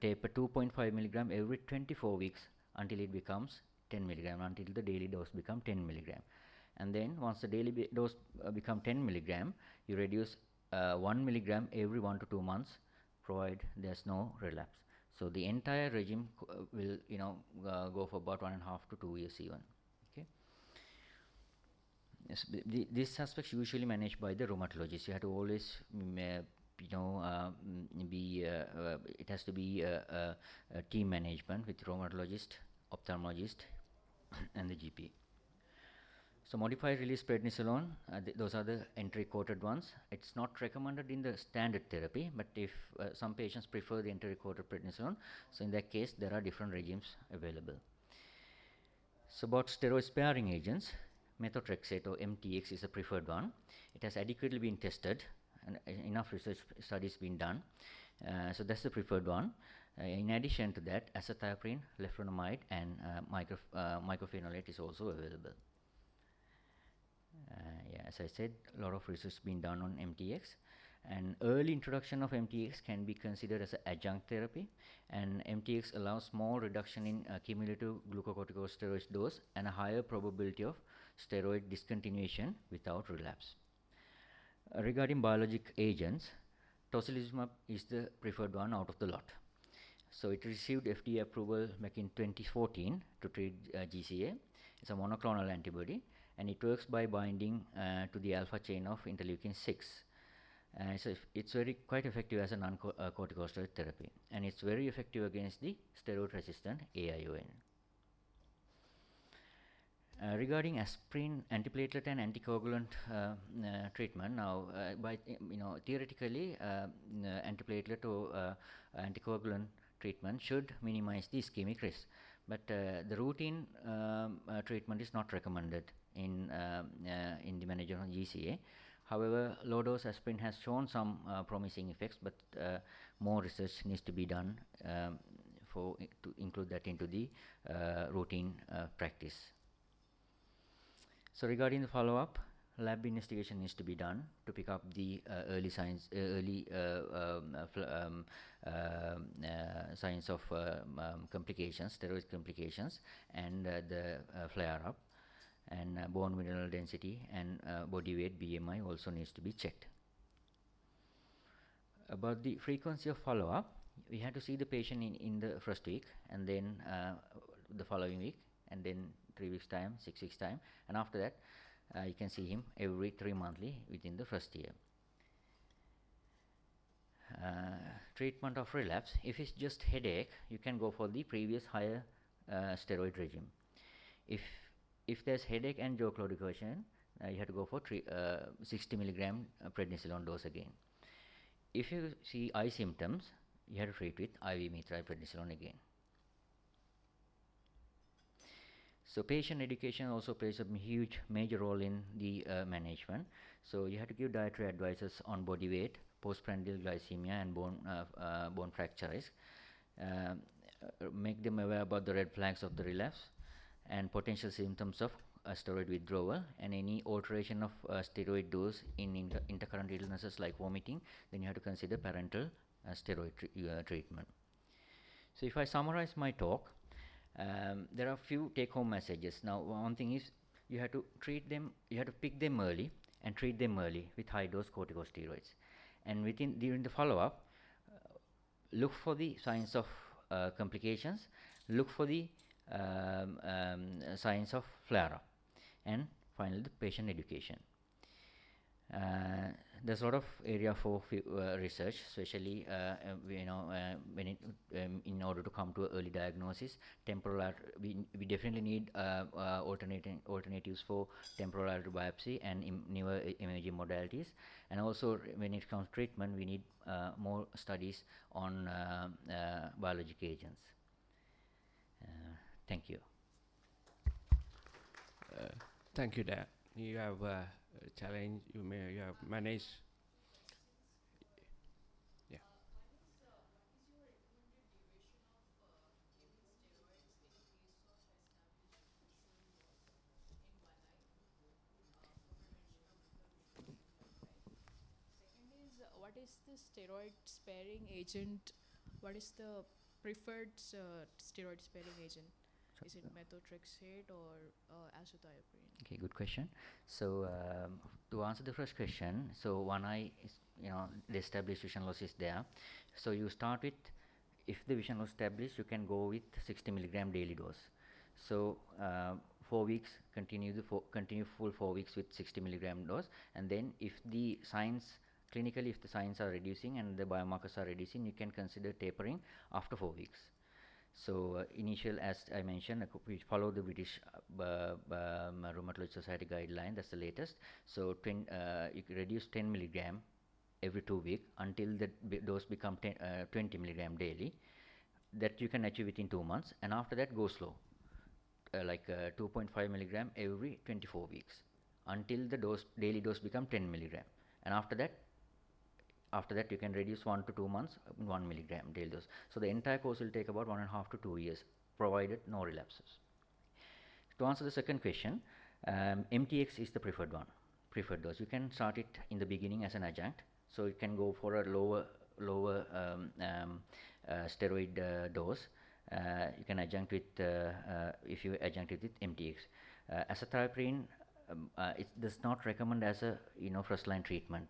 taper 2.5 milligram every 24 weeks until it becomes 10 milligram, until the daily dose becomes 10 milligram. And then once the daily dose becomes 10 milligram, you reduce 1 milligram every 1 to 2 months, provided there's no relapse. So the entire regime will go for about 1.5 to 2 years even. Okay. Yes, these suspects usually managed by the rheumatologist. You have to always it has to be a team management with rheumatologist, ophthalmologist, and the GP. So modified release prednisolone, those are the entry-coated ones. It's not recommended in the standard therapy, but if some patients prefer the entry-coated prednisolone, so in that case there are different regimes available. So about steroid-sparing agents, methotrexate or MTX is a preferred one. It has adequately been tested and enough research studies been done. So that's the preferred one. In addition to that, azathioprine, leflunomide, and mycophenolate is also available. As I said, a lot of research has been done on MTX, and early introduction of MTX can be considered as an adjunct therapy, and MTX allows small reduction in cumulative glucocorticosteroid dose and a higher probability of steroid discontinuation without relapse. Regarding biologic agents, tocilizumab is the preferred one out of the lot. So it received FDA approval back in 2014 to treat GCA. It's a monoclonal antibody, and it works by binding to the alpha chain of interleukin 6. So it's quite effective as a non-corticosteroid therapy, and it's very effective against the steroid-resistant AION. Regarding aspirin, antiplatelet, and anticoagulant treatment, now theoretically, antiplatelet or anticoagulant treatment should minimize the ischemic risk, but the routine treatment is not recommended in the management of GCA. However, low-dose aspirin has shown some promising effects, but more research needs to be done to include that into the routine practice. So regarding the follow-up, lab investigation needs to be done to pick up the early signs, signs of complications, steroid complications, and the flare-up. And bone mineral density and body weight BMI also needs to be checked. About the frequency of follow-up, we have to see the patient in the first week, and then the following week, and then 3 weeks time, 6 weeks time, and after that you can see him every 3 monthly within the first year. Treatment of relapse, if it's just headache, you can go for the previous higher steroid regime. If there's headache and jaw claudication, you have to go for 60 milligram prednisolone dose again. If you see eye symptoms, you have to treat with IV methylprednisolone again. So patient education also plays a huge major role in the management. So you have to give dietary advices on body weight, postprandial glycemia, and bone fracture risk. Make them aware about the red flags of the relapse and potential symptoms of steroid withdrawal, and any alteration of steroid dose in intercurrent illnesses like vomiting, then you have to consider parenteral steroid treatment. So if I summarize my talk, there are few take-home messages. Now, one thing is you have to pick them early and treat them early with high-dose corticosteroids. And during the follow-up, look for the signs of complications, look for the signs of flare-up, and finally the patient education. There's a lot of area for research, especially when in order to come to early diagnosis. We definitely need alternatives for temporal artery biopsy and newer imaging modalities. And also, when it comes to treatment, we need more studies on biologic agents. Thank you. Thank you, Dad. You have a challenge. You have managed. Yeah. What is the steroid sparing agent? What is the preferred steroid sparing agent? Is it methotrexate or azathioprine? Okay, good question. So to answer the first question, so one eye is, the established vision loss is there. So you start with if the vision was established, you can go with 60 milligram daily dose. So 4 weeks, continue full 4 weeks with 60 milligram dose, and then if the signs clinically, if the signs are reducing and the biomarkers are reducing, you can consider tapering after 4 weeks. So initial, as I mentioned, we follow the British Rheumatology Society guideline. That's the latest. So you can reduce 10 milligram every 2 weeks until the dose become 20 milligram daily. That you can achieve within 2 months, and after that go slow, like 2.5 milligram every 24 weeks until the daily dose become 10 milligram, and after that you can reduce 1 to 2 months 1 milligram daily dose. So the entire course will take about 1.5 to 2 years, provided no relapses. To answer the second question, MTX is the preferred dose. You can start it in the beginning as an adjunct, so you can go for a lower steroid dose. You can adjunct with if you adjunct it with MTX. Azathioprine, it does not recommend as a first line treatment.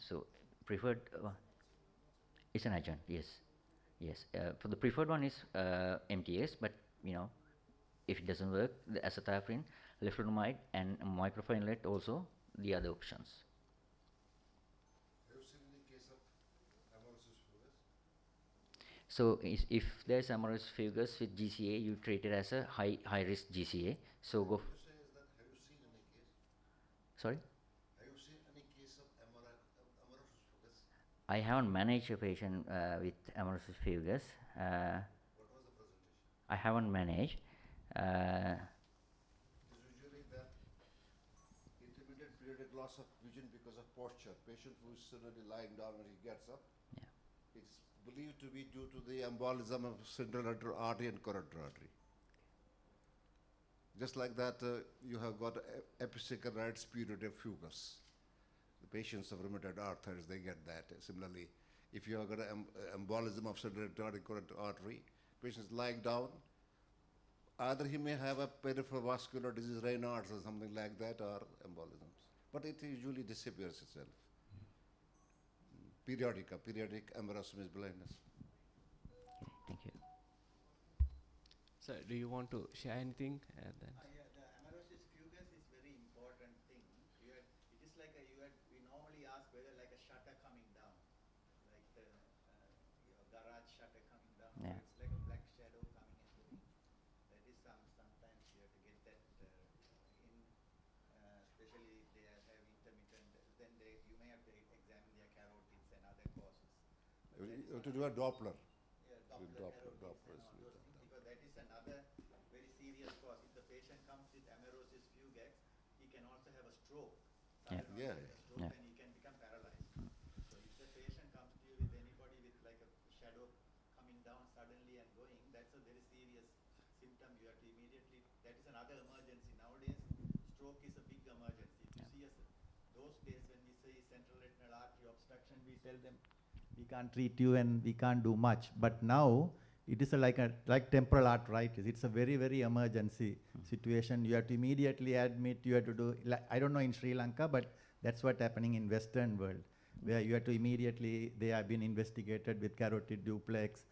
So preferred is an adjunct. Yes. For the preferred one is MTX, but if it doesn't work, the azathioprine, leflunomide, and mycophenolate also the other options. Have you seen any case of amaurosis fugax? So if there's amaurosis fugax with GCA, you treat it as a high risk GCA. So go. What you say is that have you seen any case? Sorry. Have you seen any case of amaurosis fugax? I haven't managed a patient with amaurosis fugax. What was the presentation? I haven't managed. It is usually that intermittent periodic loss of vision because of posture. Patient who is suddenly lying down when he gets up. Yeah. It's believed to be due to the embolism of central artery and carotid artery. Just like that, you have got episcleritis period of fugax. The patients of rheumatoid arthritis, they get that. Similarly, if you have got an embolism of central artery and carotid artery, patient is lying down, either he may have a peripheral vascular disease, Raynaud's or something like that, or embolisms. But it usually disappears itself. Periodic amaurosis is blindness. Thank you. So, do you want to share anything? Yeah, the amaurosis fugax is very important thing. It is like we normally ask whether like a shutter coming down, like the your garage shutter coming down. Yeah. It's like a black shadow coming and going. That is sometimes you have to get that in, especially if they have intermittent. Then you may have to examine their carotids and other causes. You have to do a Doppler. Yeah, Doppler carotids is and all with those things, because that is another very serious cause. If the patient comes with amaurosis fugax, he can also have a stroke. Yeah. Sudden Yeah, onset yeah. stroke, Yeah. and he can become paralyzed. So if the patient comes to you with anybody with like a shadow coming down suddenly and going, that's a very serious symptom. You have to immediately, that is another emergency. Nowadays, stroke is a big emergency. If you see those days when we say central retinal artery obstruction, we tell them we can't treat you and we can't do much. But now it is like temporal arteritis. It's a very, very emergency situation. You have to immediately admit. You have to do. I don't know in Sri Lanka, but that's what's happening in Western world, where you have to immediately. They have been investigated with carotid duplex,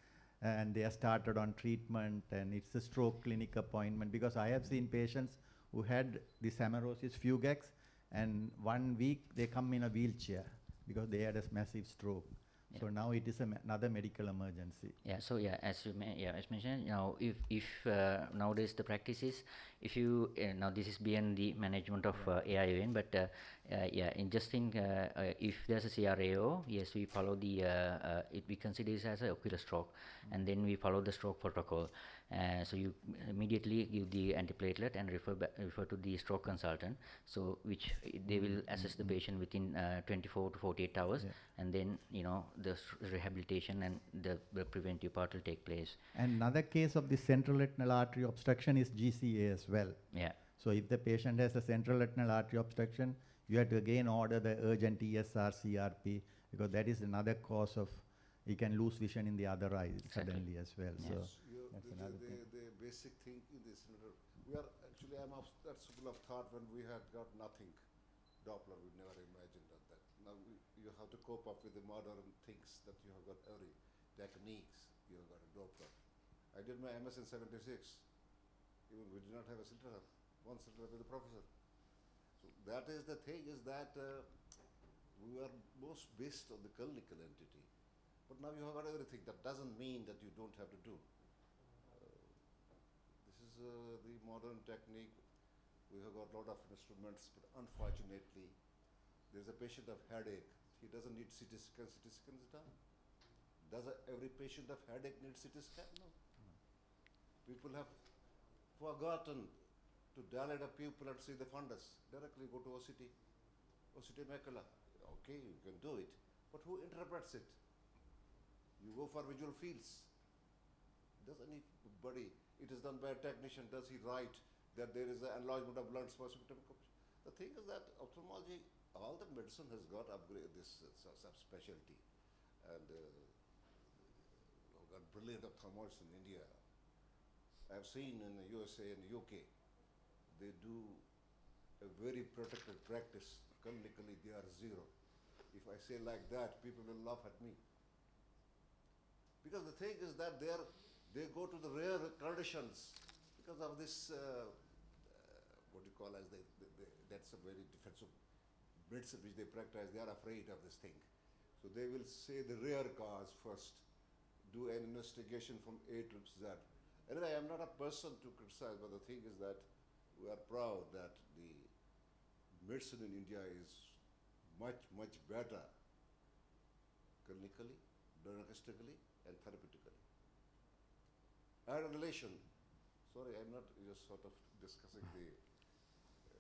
and they are started on treatment. And it's a stroke clinic appointment, because I have seen patients who had this amaurosis fugax, and 1 week they come in a wheelchair because they had a massive stroke. Yeah. So now it is another medical emergency. Yeah. So as mentioned, if nowadays the practice is, if you now this is beyond the management of AION, but if there's a CRAO, yes, we follow the we consider this as an ocular stroke, and then we follow the stroke protocol. So you immediately give the antiplatelet and refer to the stroke consultant. So which they will assess the patient within 24 to 48 hours, and then the rehabilitation and the preventive part will take place. And another case of the central retinal artery obstruction is GCA as well. Yeah. So if the patient has a central retinal artery obstruction, you have to again order the urgent ESR CRP, because that is another cause of, you can lose vision in the other eye suddenly as well. Yeah. So That's that's another thing. the basic thing in this. I'm of that school of thought when we had got nothing. Doppler, we never imagined that. Now you have to cope up with the modern things that you have got every techniques you have got to go for. I did my MS in 76. Even we did not have a center hub. One center hub with a professor. So that is the thing, is that we are most based on the clinical entity. But now you have got everything. That doesn't mean that you don't have to do. This is the modern technique. We have got a lot of instruments, but unfortunately, there's a patient of headache. He doesn't need CT scan. CT scan is done. Does every patient of headache need CT scan? No. People have forgotten to dilate a pupil and see the fundus. Directly go to OCT. OCT macula. Okay, you can do it. But who interprets it? You go for visual fields. Does anybody, it is done by a technician, does he write that there is an enlargement of blunt spot? The thing is that ophthalmology, all the medicine has got upgrade this subspecialty. And got brilliant ophthalmologists in India. I have seen in the USA and UK, they do a very protected practice. Clinically, they are zero. If I say like that, people will laugh at me. Because the thing is that they go to the rare conditions because of this, what you call as that's a very defensive medicine which they practice. They are afraid of this thing. So they will say the rare cause first, do an investigation from A to Z. Anyway, I'm not a person to criticize, but the thing is that we are proud that the medicine in India is much, much better clinically, diagnostically, and therapeutically. I had a relation, sorry, I'm not just sort of discussing the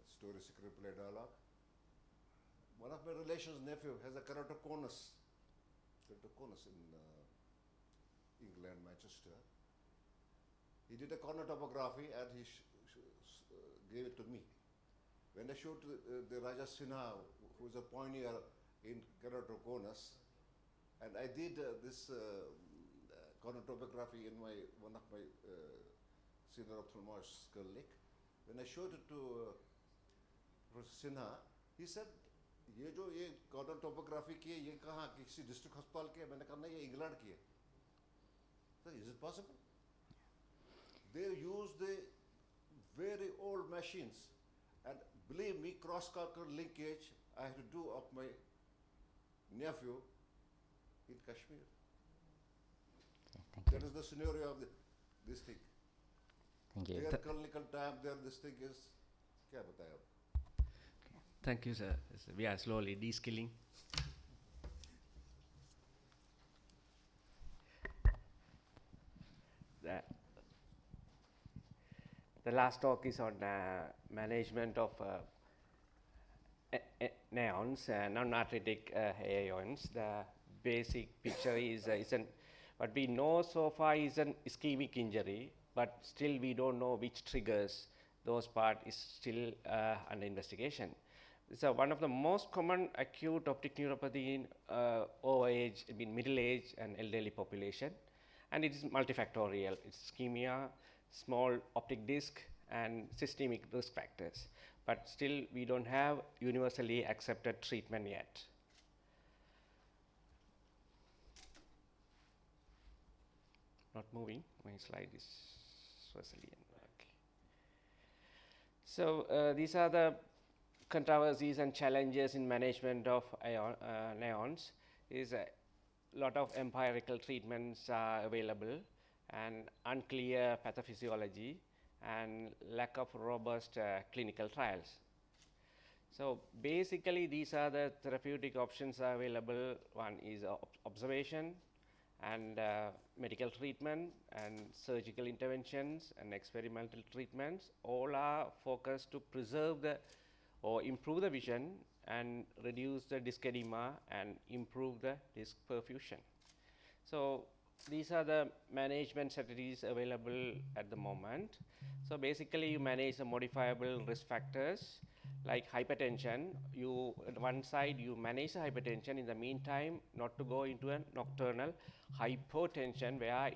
story secret play dialogue. One of my relations' nephew has a keratoconus in England, Manchester. He did a corner topography and he gave it to me. When I showed the Raja Sinha, who is a pioneer in keratoconus, and I did this corner topography in one of my senior ophthalmologist colleague. When I showed it to Professor Sinha, he said, ये जो ये corner topography की है, ये कहाँ किसी district hospital की है? मैंने कहा नहीं, ये इंग्लैंड की है. So is it possible? They use the very old machines, and believe me, cross-cultural linkage I had to do of my nephew in Kashmir. Okay, thank That is the scenario of this thing. Thank you. Their clinical time, this thing is, क्या बताएं आप? Thank you, sir. We are slowly de-skilling. The last talk is on management of neons, non-arthritic AIONs. The basic picture is what we know so far is an ischemic injury, but still we don't know which triggers. Those part is still under investigation. So one of the most common acute optic neuropathy in overage, middle age and elderly population, and it is multifactorial. It's ischemia, small optic disc, and systemic risk factors. But still, we don't have universally accepted treatment yet. Not moving. My slide is Sicilian. Okay. So these are the controversies and challenges in management of neons. Is a lot of empirical treatments are available, and unclear pathophysiology and lack of robust clinical trials. So basically, these are the therapeutic options are available. One is observation and medical treatment and surgical interventions and experimental treatments. All are focused to preserve or improve the vision and reduce the disc edema and improve the disc perfusion. So these are the management strategies available at the moment. So basically, you manage the modifiable risk factors like hypertension. You at one side you manage the hypertension. In the meantime, not to go into a nocturnal hypotension where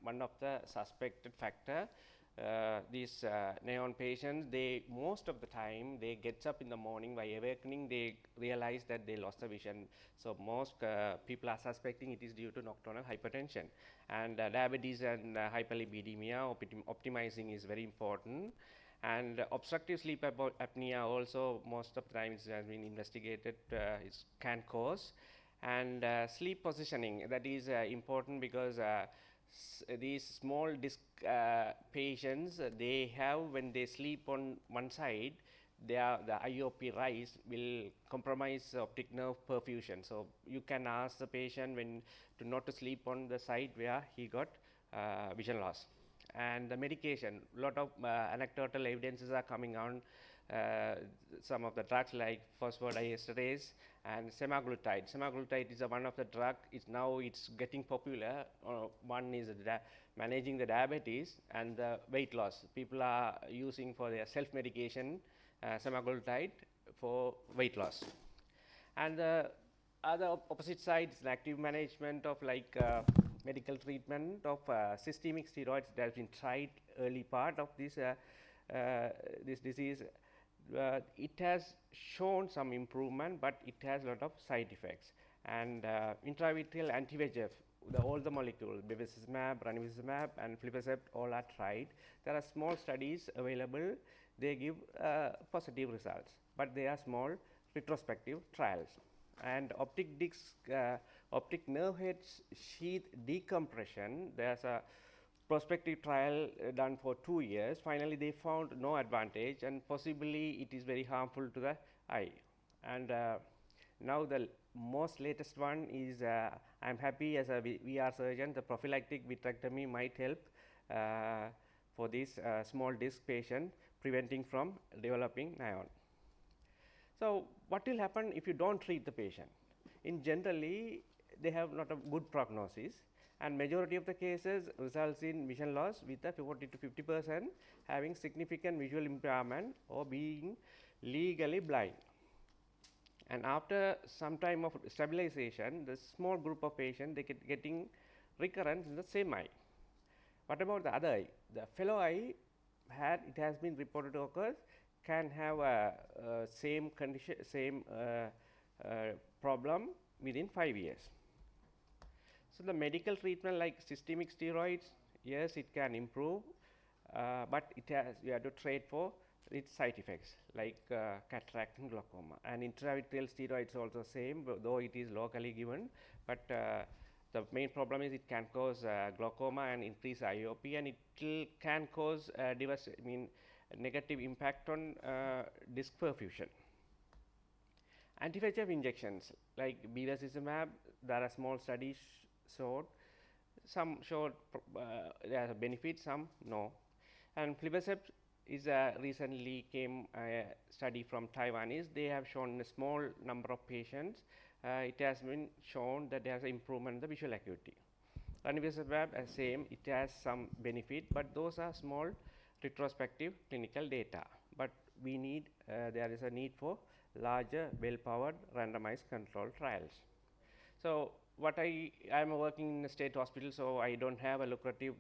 one of the suspected factor these neon patients, they most of the time they gets up in the morning, by awakening they realize that they lost the vision. So most people are suspecting it is due to nocturnal hypertension, and diabetes and hyperlipidemia. Optimizing is very important. And obstructive sleep apnea also most of the times has been investigated, it can cause. And sleep positioning, that is important because these small disc patients, they have, when they sleep on one side, the IOP rise will compromise optic nerve perfusion. So you can ask the patient when to not to sleep on the side where he got vision loss. And the medication, lot of anecdotal evidences are coming on. Some of the drugs like phosphodiesterase and semaglutide. Semaglutide is one of the drug. It's getting popular. One is managing the diabetes and the weight loss. People are using for their self-medication semaglutide for weight loss. And the other opposite side is an active management of medical treatment of systemic steroids that has been tried early part of this this disease. It has shown some improvement, but it has a lot of side effects. And intravitreal anti-VEGF, all the molecules, bevacizumab, ranibizumab, and aflibercept, all are tried. There are small studies available. They give positive results, but they are small retrospective trials. And optic nerve head sheath decompression, there's a prospective trial done for 2 years. Finally, they found no advantage, and possibly it is very harmful to the eye. And now the most latest one is, I'm happy as a VR surgeon, the prophylactic vitrectomy might help for this small disc patient, preventing from developing neon. So what will happen if you don't treat the patient? In generally, they have not a good prognosis, and majority of the cases results in vision loss with a 40 to 50% having significant visual impairment or being legally blind. And after some time of stabilization, the small group of patients, they getting recurrence in the same eye. What about the other eye? The fellow eye it has been reported to occur, can have a same condition, same problem within 5 years. So the medical treatment like systemic steroids, yes, it can improve, but you have to treat for its side effects like cataract and glaucoma. And intravitreal steroids also same, though it is locally given, but the main problem is it can cause glaucoma and increase IOP, and it can cause negative impact on disc perfusion. Anti-VEGF injections like bevacizumab, there are small studies showed, some showed there are benefits, some no. And aflibercept is recently came a study from Taiwanese. They have shown a small number of patients. It has been shown that there is improvement in the visual acuity. Ranibizumab, same, it has some benefit, but those are small retrospective clinical data. But we need, there is a need for larger, well-powered, randomized controlled trials. So what I am working in a state hospital, so I don't have a lucrative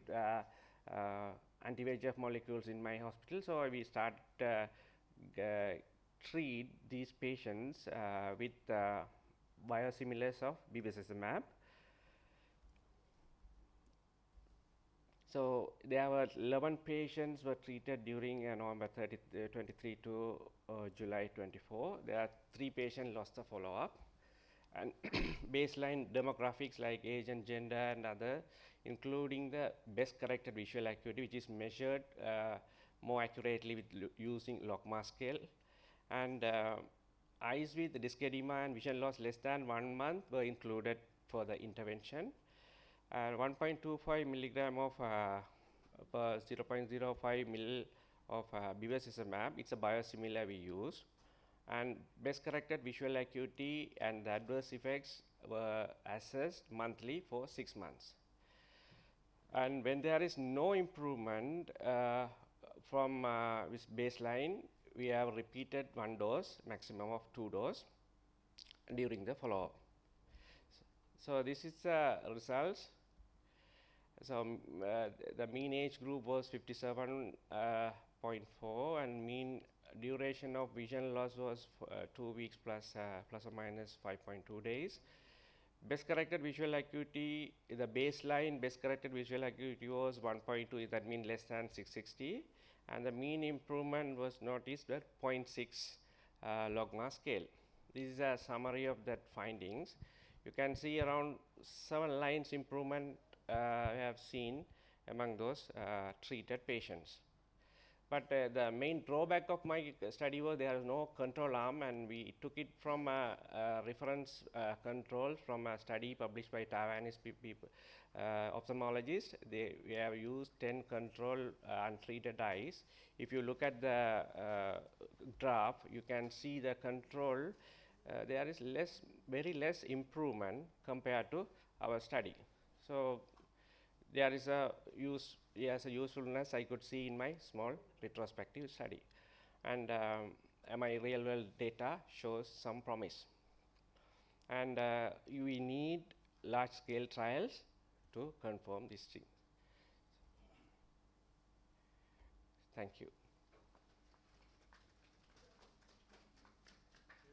anti-VEGF molecules in my hospital. So we start treat these patients with biosimilars of bevacizumab. So there were 11 patients were treated during November 23 to July 24. There are 3 patients lost the follow-up. And baseline demographics like age and gender and other, including the best corrected visual acuity, which is measured more accurately with using logMAR scale. And eyes with disc edema and vision loss less than 1 month were included for the intervention. And 1.25 milligram of per 0.05 ml of bevacizumab, it's a biosimilar we use. And best corrected visual acuity and the adverse effects were assessed monthly for 6 months. And when there is no improvement from this baseline, we have repeated 1 dose, maximum of 2 doses during the follow-up. So this is the results. So the mean age group was 57.4 and mean duration of vision loss was 2 weeks plus or minus 5.2 days. Best corrected visual acuity, the baseline best corrected visual acuity was 1.2, that means less than 660, and the mean improvement was noticed at 0.6 logMAR scale. This is a summary of that findings. You can see around 7 lines improvement we have seen among those treated patients. But the main drawback of my study was there is no control arm, and we took it from a reference control from a study published by Taiwanese ophthalmologists. We have used 10 control untreated eyes. If you look at the graph, you can see the control. There is very less improvement compared to our study. So there is a usefulness I could see in my small retrospective study, and my real world data shows some promise, and we need large scale trials to confirm this thing. Thank you.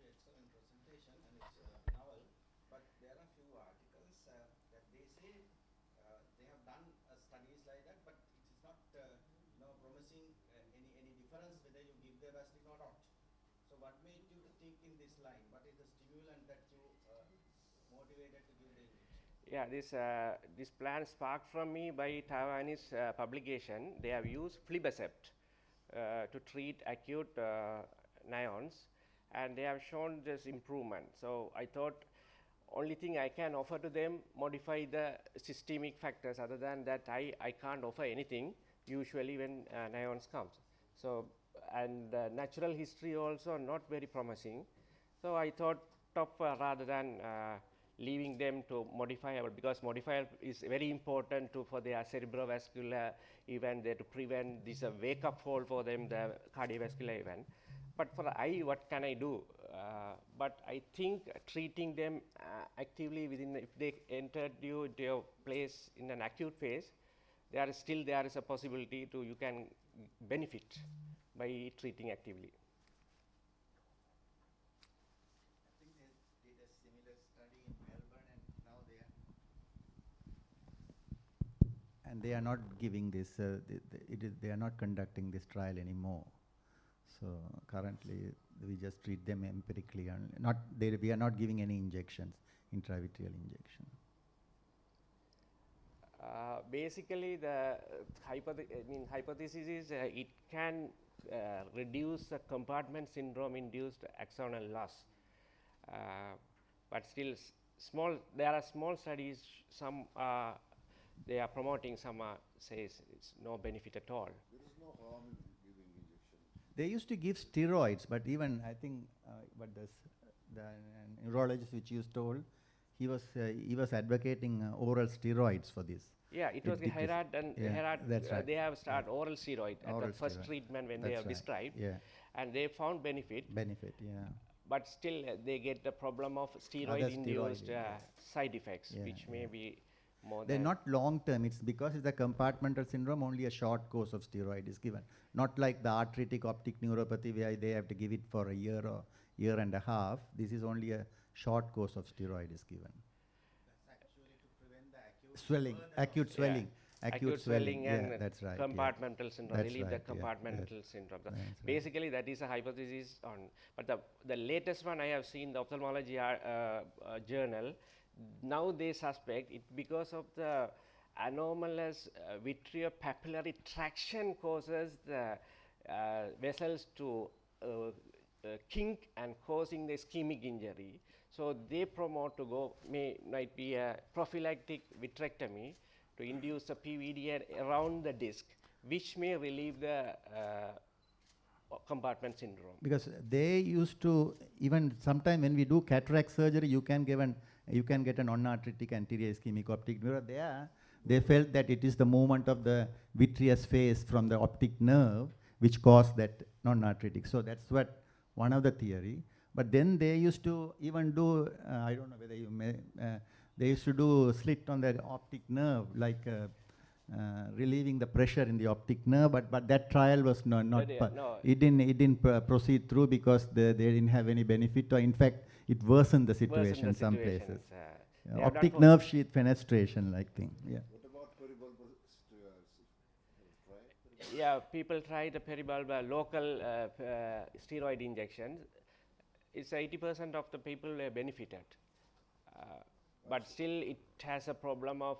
Excellent presentation, and it's novel, but there are few articles that they say they have done studies like that, but it is not promising any difference whether you give the vaccine or not. So what made you think in this line? What is the stimulant that you motivated to give the injection? Yeah, this plan sparked from me by Taiwanese publication. They have used aflibercept to treat acute neons, and they have shown this improvement. So I thought only thing I can offer to them, modify the systemic factors. Other than that, I can't offer anything usually when neons comes. So, and natural history also not very promising. So I thought rather than leaving them to modify, because modifier is very important for their cerebrovascular event, to prevent this wake up call for them, the cardiovascular event. But for the eye, what can I do? But I think treating them actively if they entered you into your place in an acute phase, there is a possibility you can benefit by treating actively. I think they did a similar study in Melbourne, and now they are not giving this. They are not conducting this trial anymore. So currently, we just treat them empirically, and we are not giving any injections, intravitreal injection. Basically, the hypothesis is it can reduce the compartment syndrome-induced axonal loss. But still, there are small studies. Some they are promoting. Some says it's no benefit at all. There is no harm in giving injection. They used to give steroids, but even I think the neurologist which you told, he was advocating oral steroids for this. Yeah, it was Herod and Herod. That's right. They have started oral steroid at the first steroid. treatment when That's they have right. described, Yeah. and they found benefit. Yeah. But still, they get the problem of steroid-induced side effects, which may be more They're than. not long term. It's because it's the compartmental syndrome. Only a short course of steroid is given. Not like the arthritic optic neuropathy where they have to give it for a year or year and a half. This is only a short course of steroid is given. That's actually to prevent the acute swelling. Acute swelling, and that's right. Compartmental syndrome, That's relieve right, the compartmental syndrome. So That's right. basically, that is a hypothesis on. But the latest one I have seen, the ophthalmology journal, now they suspect it because of the anomalous vitreopapillary traction causes the vessels to kink and causing the ischemic injury. So they promote might be a prophylactic vitrectomy to induce a PVD around the disc, which may relieve the compartment syndrome. Because they used to, even sometime when we do cataract surgery, you can get a non-arthritic anterior ischemic optic nerve. They felt that it is the movement of the vitreous phase from the optic nerve which caused that non-arthritic. So that's what one of the theory. But then they used to even do, I don't know whether you may, they used to do slit on the optic nerve, like relieving the pressure in the optic nerve, but that trial was not no. it didn't proceed through because they didn't have any benefit, or in fact it worsened the situation in some places. They have done Optic for- nerve sheath fenestration like thing. Yeah. What about peribulbar steroids? Yeah, people try the peribulbar local steroid injections. It's 80% of the people benefited. But still it has a problem of,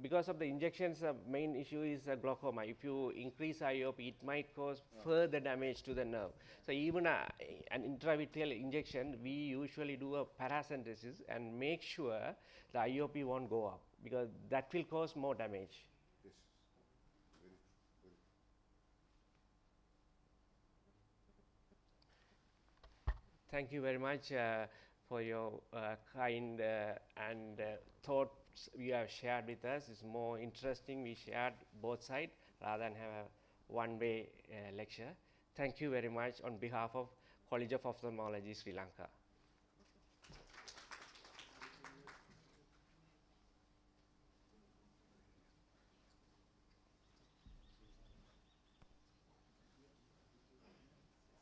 because of the injections, the main issue is glaucoma. If you increase IOP, it might cause further damage to the nerve. So even an intravitreal injection, we usually do a paracentesis and make sure the IOP won't go up, because that will cause more damage. Yes. Very true. Thank you very much for your kind and thoughts you have shared with us. It's more interesting. We shared both sides rather than have a one-way lecture. Thank you very much on behalf of College of Ophthalmology, Sri Lanka.